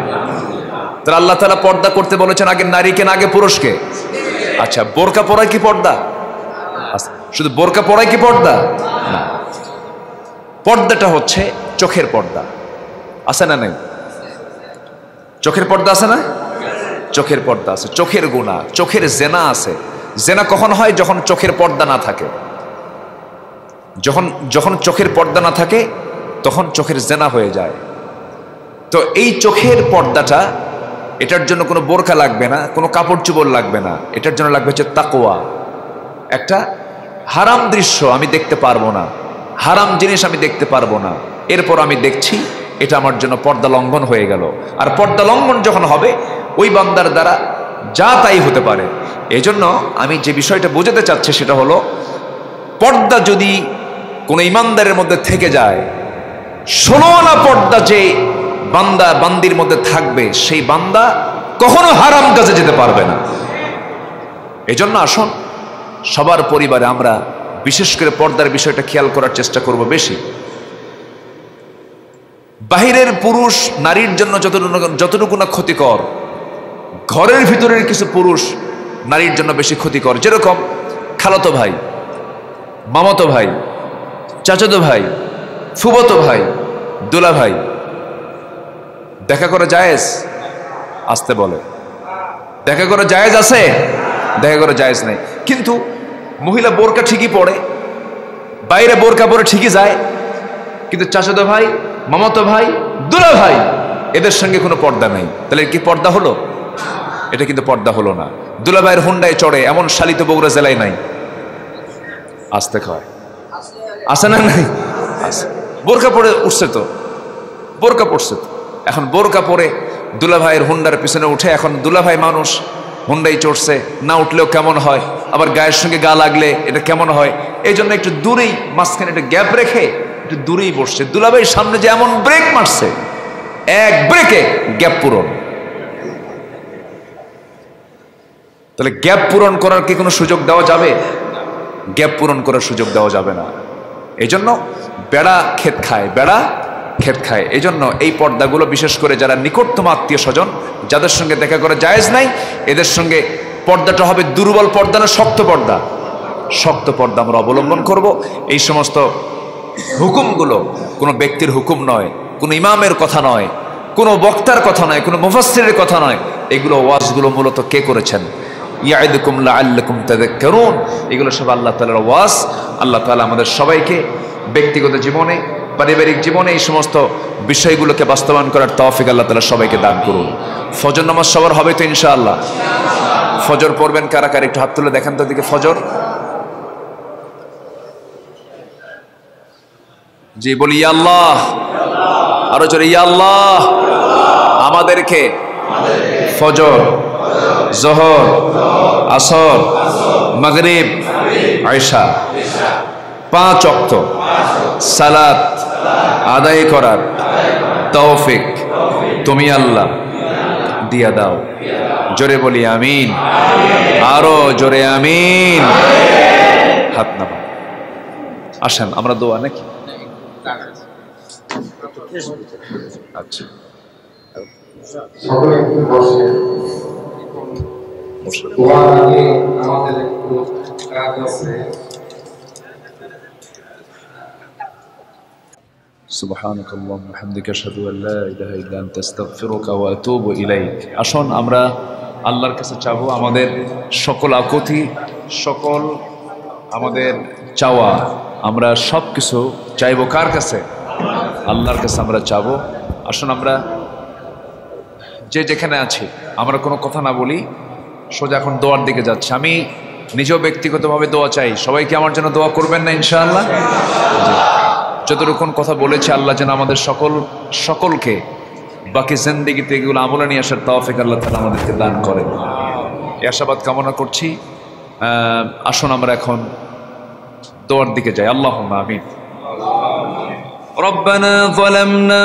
তাহলে আল্লাহ তাআলা পর্দা করতে বলেছেন আগে নারীকে না আগে পুরুষকে? আচ্ছা, বোরকা পরাই কি পর্দা? শুধু বোরকা পরাই কি পর্দা? না। পর্দাটা হচ্ছে চোখের পর্দা, আছে না নাই? চোখের পর্দা আছে না? চোখের পর্দা আছে, চোখের গুনাহ, চোখের জেনা আছে। জেনা কখন হয়? যখন চোখের পর্দা না থাকে। যখন চোখের পর্দা না থাকে তখন চোখের জেনা হয়ে যায়। তো এই চোখের পর্দাটা, এটার জন্য কোনো বোরকা লাগবে না, কোনো কাপড় চোপড় লাগবে না, এটার জন্য লাগবে হচ্ছে তাকওয়া। একটা হারাম দৃশ্য আমি দেখতে পারবো না, হারাম জিনিস আমি দেখতে পারবো না, এরপর আমি দেখছি, এটা আমার জন্য পর্দা লঙ্ঘন হয়ে গেল। আর পর্দা লঙ্ঘন যখন হবে ওই বান্দার দ্বারা যা তাই হতে পারে। এই জন্য আমি যে বিষয়টা বোঝাতে চাচ্ছি সেটা হলো, পর্দা যদি কোনো ইমানদারের মধ্যে থেকে যায়, 16 আনা পর্দা যে বান্দা বান্দির মধ্যে থাকবে, সেই বান্দা কখনো হারাম কাজে যেতে পারবে না। এই জন্য আসুন সবার পরিবারে আমরা বিশেষ করে পর্দার বিষয়টা খেয়াল করার চেষ্টা করব বেশি। বাহিরের পুরুষ নারীর জন্য যতটুকু না ক্ষতিকর, ঘরের ভিতরের কিছু পুরুষ নারীর জন্য বেশি ক্ষতিকর। যেরকম খালাতো ভাই, মামাতো ভাই, চাচাতো ভাই, ফুফাতো ভাই, দুলা ভাই, দেখা করা জায়েজ? আসতে বলে, দেখা করা জায়েজ আছে? দেখা করা জায়েজ নাই। কিন্তু মহিলা বোরকা ঠিকই পড়ে, বাইরে বোরকা পরে ঠিকই যায়, কিন্তু চাচাতো ভাই, মামাতো ভাই, দুলা ভাই, এদের সঙ্গে কোনো পর্দা নাই। তাহলে কি পর্দা হলো? এটা কিন্তু পর্দা হলো না। দুলা ভাইয়ের হুন্ডায় চড়ে এমন শালিত বগুড়া জেলায় নাই, আসতে কয়, আছে না? নাই, বোরকা পরে উঠছে তো, বোরকা পড়ছে তো। এখন বোরকা পরে দুলা ভাইয়ের হুন্ডার পিছনে উঠে, এখন দুলা ভাই মানুষ, হুন্ডাই চড়ছে, না উঠলেও কেমন হয়, আবার গায়ের সঙ্গে গা লাগলে এটা কেমন হয়, এই জন্য একটু দূরেই, মাঝখানে একটা গ্যাপ রেখে একটু দূরেই বসছে। দুলা ভাইয়ের সামনে যে এমন ব্রেক মারছে, এক ব্রেকে গ্যাপ পূরণ। তাহলে গ্যাপ পূরণ করার কি কোনো সুযোগ দেওয়া যাবে? গ্যাপ পূরণ করার সুযোগ দেওয়া যাবে না। এই জন্য বেড়া ক্ষেত খায়, বেড়া ক্ষেত খায়। এই জন্য এই পর্দাগুলো বিশেষ করে যারা নিকটতম আত্মীয় স্বজন, যাদের সঙ্গে দেখা করা জায়েজ নাই, এদের সঙ্গে পর্দাটা হবে দুর্বল পর্দা না শক্ত পর্দা? শক্ত পর্দা আমরা অবলম্বন করব। এই সমস্ত হুকুমগুলো কোনো ব্যক্তির হুকুম নয়, কোনো ইমামের কথা নয়, কোনো বক্তার কথা নয়, কোনো মুফাসসিরের কথা নয়। এগুলো ওয়াজগুলো মূলত কে করেছেন? ইয়াইদুকুম লাআল্লাকুম তাযাক্কারুন। এগুলো সব আল্লাহ তাআলার ওয়াজ। আল্লাহ তাআলা আমাদের সবাইকে ব্যক্তিগত জীবনে, পারিবারিক জীবনে এই সমস্ত বিষয়গুলোকে বাস্তবায়ন করার তৌফিক আল্লাহ তাআলা সবাইকে দান করুন। ফজর নামাজ সবার হবে তো ইনশাআল্লাহ? ফজর পড়বেন কারা কারা? একটু হাত তুলে দেখেন তো দিকে। ফজর, জি বলি, ইয়া আল্লাহ আরো জোরে ইয়া আল্লাহ আমাদেরকে ফজর, জোহর, আসর, মাগরিব, ইশা 5 ওয়াক্ত সালাত আদায় করার তৌফিক তুমি আল্লাহ দিয়া দাও। জোরে বলি আমিন, আরো জোরে আমিন। হাত নামা। আসেন আমরা দোয়া নাকি? আচ্ছা সকলে একটু বসে। দোয়ার আগে আমাদের একটু কাজ আছে। সুবহানাক আল্লাহুম্মা ওয়া বিহামদিকা আশহাদু আল লা ইলাহা ইল্লা আনতা আস্তাগফিরুকা ওয়া আতুবু ইলাইক। আসুন আমরা আল্লাহর কাছে চাবো আমাদের সকল আকুতি, সকল আমাদের চাওয়া, আমরা সব কিছু চাইবো কার কাছে? আল্লাহর কাছে আমরা চাবো। আসুন আমরা যে যেখানে আছি আমরা কোনো কথা না বলি, সোজা এখন দোয়ার দিকে যাচ্ছি। আমি নিজেও ব্যক্তিগতভাবে দোয়া চাই, সবাইকে আমার জন্য দোয়া করবেন না ইনশাআল্লাহ? যতটুকু কথা বলেছে আল্লাহ যেন আমাদের সকলকে বাকি জিন্দেগিতে এগুলো আমলে নিয়ে আসার তৌফিক আল্লাহ তাআলা আমাদেরকে দান করেন, এই আশাবাদ কামনা করছি। আসুন আমরা এখন দোয়ার দিকে যাই। আল্লাহুম্মা আমিন। রব্বানা যালামনা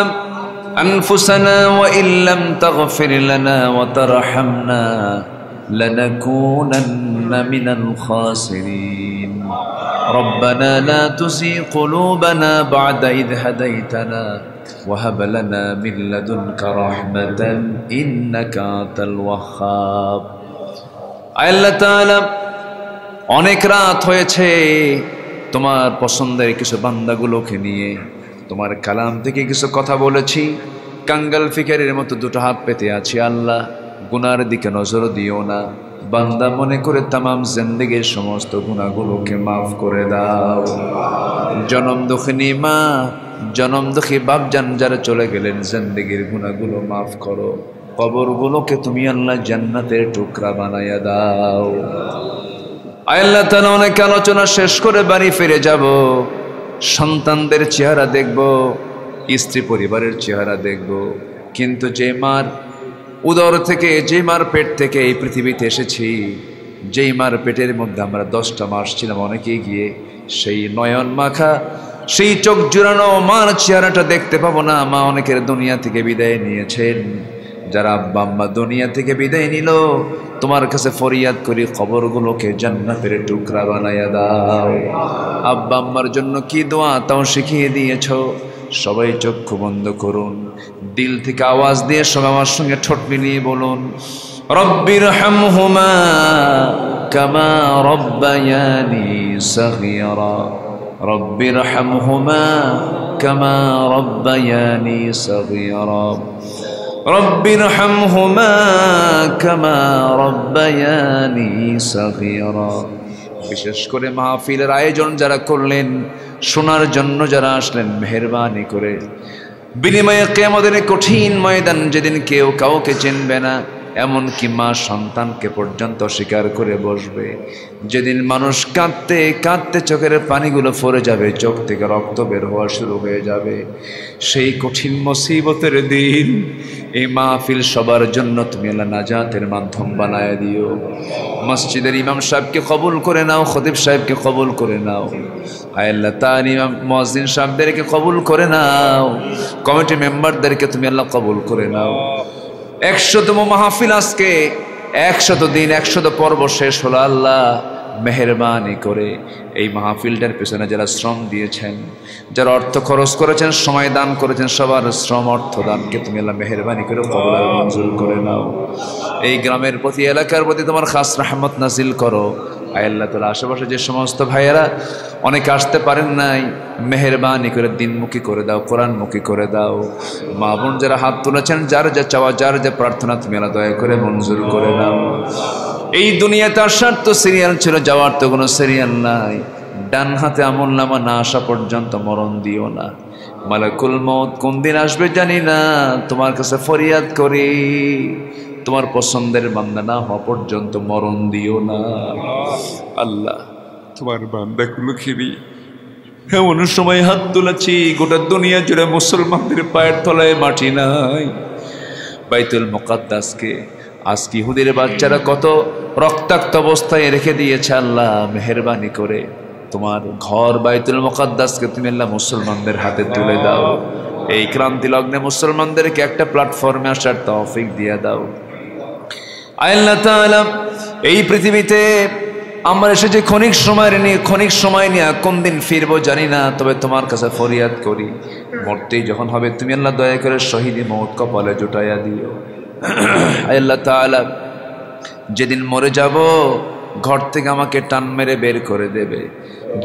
আনফুসানা ওয়া ইল্লাম তাগফির লানা ওয়া তারহামনা লানাকুনান্না মিনাল খাসিরিন। ربنا لا تزغ قلوبنا بعد إذ هديتنا وهب لنا من لدنك رحمة إنك أنت الوهاب। আল্লাহ তাআলা অনেক রাত হয়েছে তোমার পছন্দের কিছু বান্দাগুলোকে নিয়ে তোমার কালাম থেকে কিছু কথা বলেছি, কাঙ্গাল ফিকারের মতো দুটো হাত পেতে আছি। আল্লাহ গুনার দিকে নজর দিও না, বান্দা মনে করে তামাম জিন্দেগির সমস্ত গুনাহগুলোকে মাফ করে দাও। জনম দুঃখিনী মা, জনম দুঃখী বাপজান যারা চলে গেলেন, জিন্দেগির গুনাহগুলো মাফ করো, কবরগুলোকে তুমি আল্লাহ জান্নাতের টুকরা বানায়া দাও। আল্লাহ তাআলা অনেক আলোচনা শেষ করে বাড়ি ফিরে যাব, সন্তানদের চেহারা দেখব, স্ত্রী পরিবারের চেহারা দেখব, কিন্তু যে মার উদর থেকে, যে মার পেট থেকে এই পৃথিবীতে এসেছি, যেই মার পেটের মধ্যে আমরা 10টা মাস ছিলাম, অনেকেই গিয়ে সেই নয়ন মাখা, সেই চোখ জুড়ানো মার চেহারাটা দেখতে পাবো না। মা অনেকের দুনিয়া থেকে বিদায় নিয়েছেন, যারা আব্বা আম্মা দুনিয়া থেকে বিদায় নিল, তোমার কাছে ফরিয়াদ করি কবরগুলোকে জান্নাতের টুকরা বানায়া দাও। আব্বা আম্মার জন্য কি দোয়া তাও শিখিয়ে দিয়েছ। সবাই চক্ষু বন্ধ করুন, দিল থেকে আওয়াজ দিয়ে সবাই আমার সঙ্গে ঠোঁট মিলিয়ে বলুন, রব্বির হামহুমা কামা রব্বায়ানি সগীরা, রব্বির হামহুমা কামা রব্বায়ানি সগীরা, রব্বির হামহুমা কামা রব্বায়ানি সগীরা। বিশেষ করে মাহফিলের আয়োজন যারা করলেন, শোনার জন্য যারা আসলেন, মেহেরবানি করে বিনিময়ে কিয়ামতের কঠিন ময়দান, যেদিন কেউ কাউকে চিনবে না, এমনকি মা সন্তানকে পর্যন্ত স্বীকার করে বসবে, যেদিন মানুষ কাঁদতে কাঁদতে চোখের পানিগুলো পড়ে যাবে, চোখ থেকে রক্ত বের হওয়া শুরু হয়ে যাবে, সেই কঠিন মুসিবতের দিন এই মাহফিল সবার জন্য তুমি আল্লাহ নাজাতের মাধ্যম বানায় দিও। মসজিদের ইমাম সাহেবকে কবুল করে নাও, খতিব সাহেবকে কবুল করে নাও, আয় আল্লাহ তার ইমাম মুয়াজ্জিন সাহেবদেরকে কবুল করে নাও, কমিটি মেম্বারদেরকে তুমি আল্লাহ কবুল করে নাও। 100তম মাহফিল আজকে, 100 দিন 100 পর্ব শেষ হলো। আল্লাহ মেহেরবানি করে এই মাহফিলটার পেছনে যারা শ্রম দিয়েছেন, যারা অর্থ খরচ করেছেন, সময় দান করেছেন, সবার শ্রম অর্থ দানকে তুমি আল্লাহ মেহেরবানি করে কবুল আর মঞ্জুর করে নাও। এই গ্রামের প্রতি, এলাকার প্রতি তোমার খাস রহমত নাজিল করো। আয় আল্লাহ তাআলা আশেপাশে যে সমস্ত ভাইয়েরা অনেকে আসতে পারেন নাই, মেহেরবানি করে দিনমুখী করে দাও, কোরআনমুখী করে দাও। মা বোন যারা হাত তুলেছেন, যার যা চাওয়া, যার যা প্রার্থনা তুমি আল্লাহ দয়া করে মঞ্জুর করে নাও। এই দুনিয়াতে আসার তো সিরিয়াল ছিল, যাওয়ার তো কোনো সিরিয়াল নাই। ডান হাতে আমলনামা না আসা পর্যন্ত মরণ দিও না। মালাকুল মউত কোন দিন আসবে জানি না, তোমার কাছে ফরিয়াদ করি, তোমার পছন্দের বান্দা না হওয়া পর্যন্ত মরণ দিও না। আল্লাহ তোমার বান্দাগুলোকে এমন সময় হাত তুলেছি গোটা দুনিয়া জুড়ে মুসলমানদের পায়ের তলায় মাটি নাই। বাইতুল মুকাদ্দাসকে আজকে ইহুদির বাচ্চারা কত রক্তাক্ত অবস্থায় রেখে দিয়েছে। আল্লাহ মেহেরবানি করে তোমার ঘর বাইতুল মুকাদ্দাসকে তুমি আল্লাহ মুসলমানদের হাতে তুলে দাও। এই ক্রান্তি লগ্নে মুসলমানদেরকে একটা প্ল্যাটফর্মে আসার তৌফিক দিয়ে দাও। আল্লাহ তাআলা এই পৃথিবীতে আমরা এসেছি ক্ষণিক সময় নিয়ে কোন দিন ফিরবো জানি না, তবে তোমার কাছে ফরিয়াদ করি মরতেই যখন হবে তুমি আল্লাহ দয়া করে শহীদি মওত কপালে জুটাইয়া দিও। আল্লাহ তাআলা যেদিন মরে যাব ঘর থেকে আমাকে টান মেরে বের করে দেবে,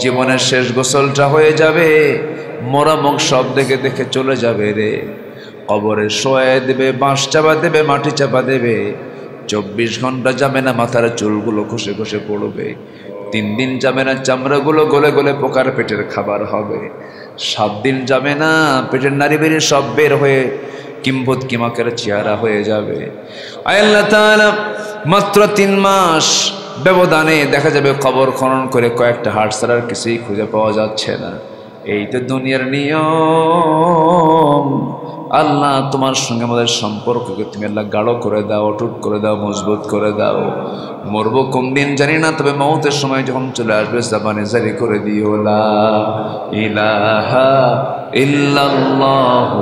জীবনের শেষ গোসলটা হয়ে যাবে, মরা মুখ সব দেখে দেখে চলে যাবে রে। কবরে শোয়া দেবে, বাঁশ চাপা দেবে, মাটি চাপা দেবে, 24 ঘন্টা যাবে না মাথার চুলগুলো খসে খসে পড়বে, 3 দিন যাবে না চামড়াগুলো গলে গলে পোকার পেটের খাবার হবে, 7 দিন যাবে না পেটের নারী বেরিয়ে সব বের হয়ে কিম্বত কিমাকের চেহারা হয়ে যাবে। আল্লাহ তাআলা মাত্র 3 মাস ব্যবধানে দেখা যাবে কবর খনন করে কয়েকটা হাড় ছাড়ার কিছুই খুঁজে পাওয়া যাচ্ছে না। এই তো দুনিয়ার নিয়ম। আল্লাহ তোমার সঙ্গে আমাদের সম্পর্ককে তুমি আল্লাহ গাঢ় করে দাও, অটুট করে দাও, মজবুত করে দাও। মরবো কোন দিন জানি না, তবে মৌতের সময় যখন চলে আসবে জবানে জারি করে দিও লা ইলাহা ইল্লাল্লাহু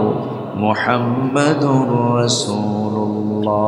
মুহাম্মাদুর রাসূলুল্লাহ।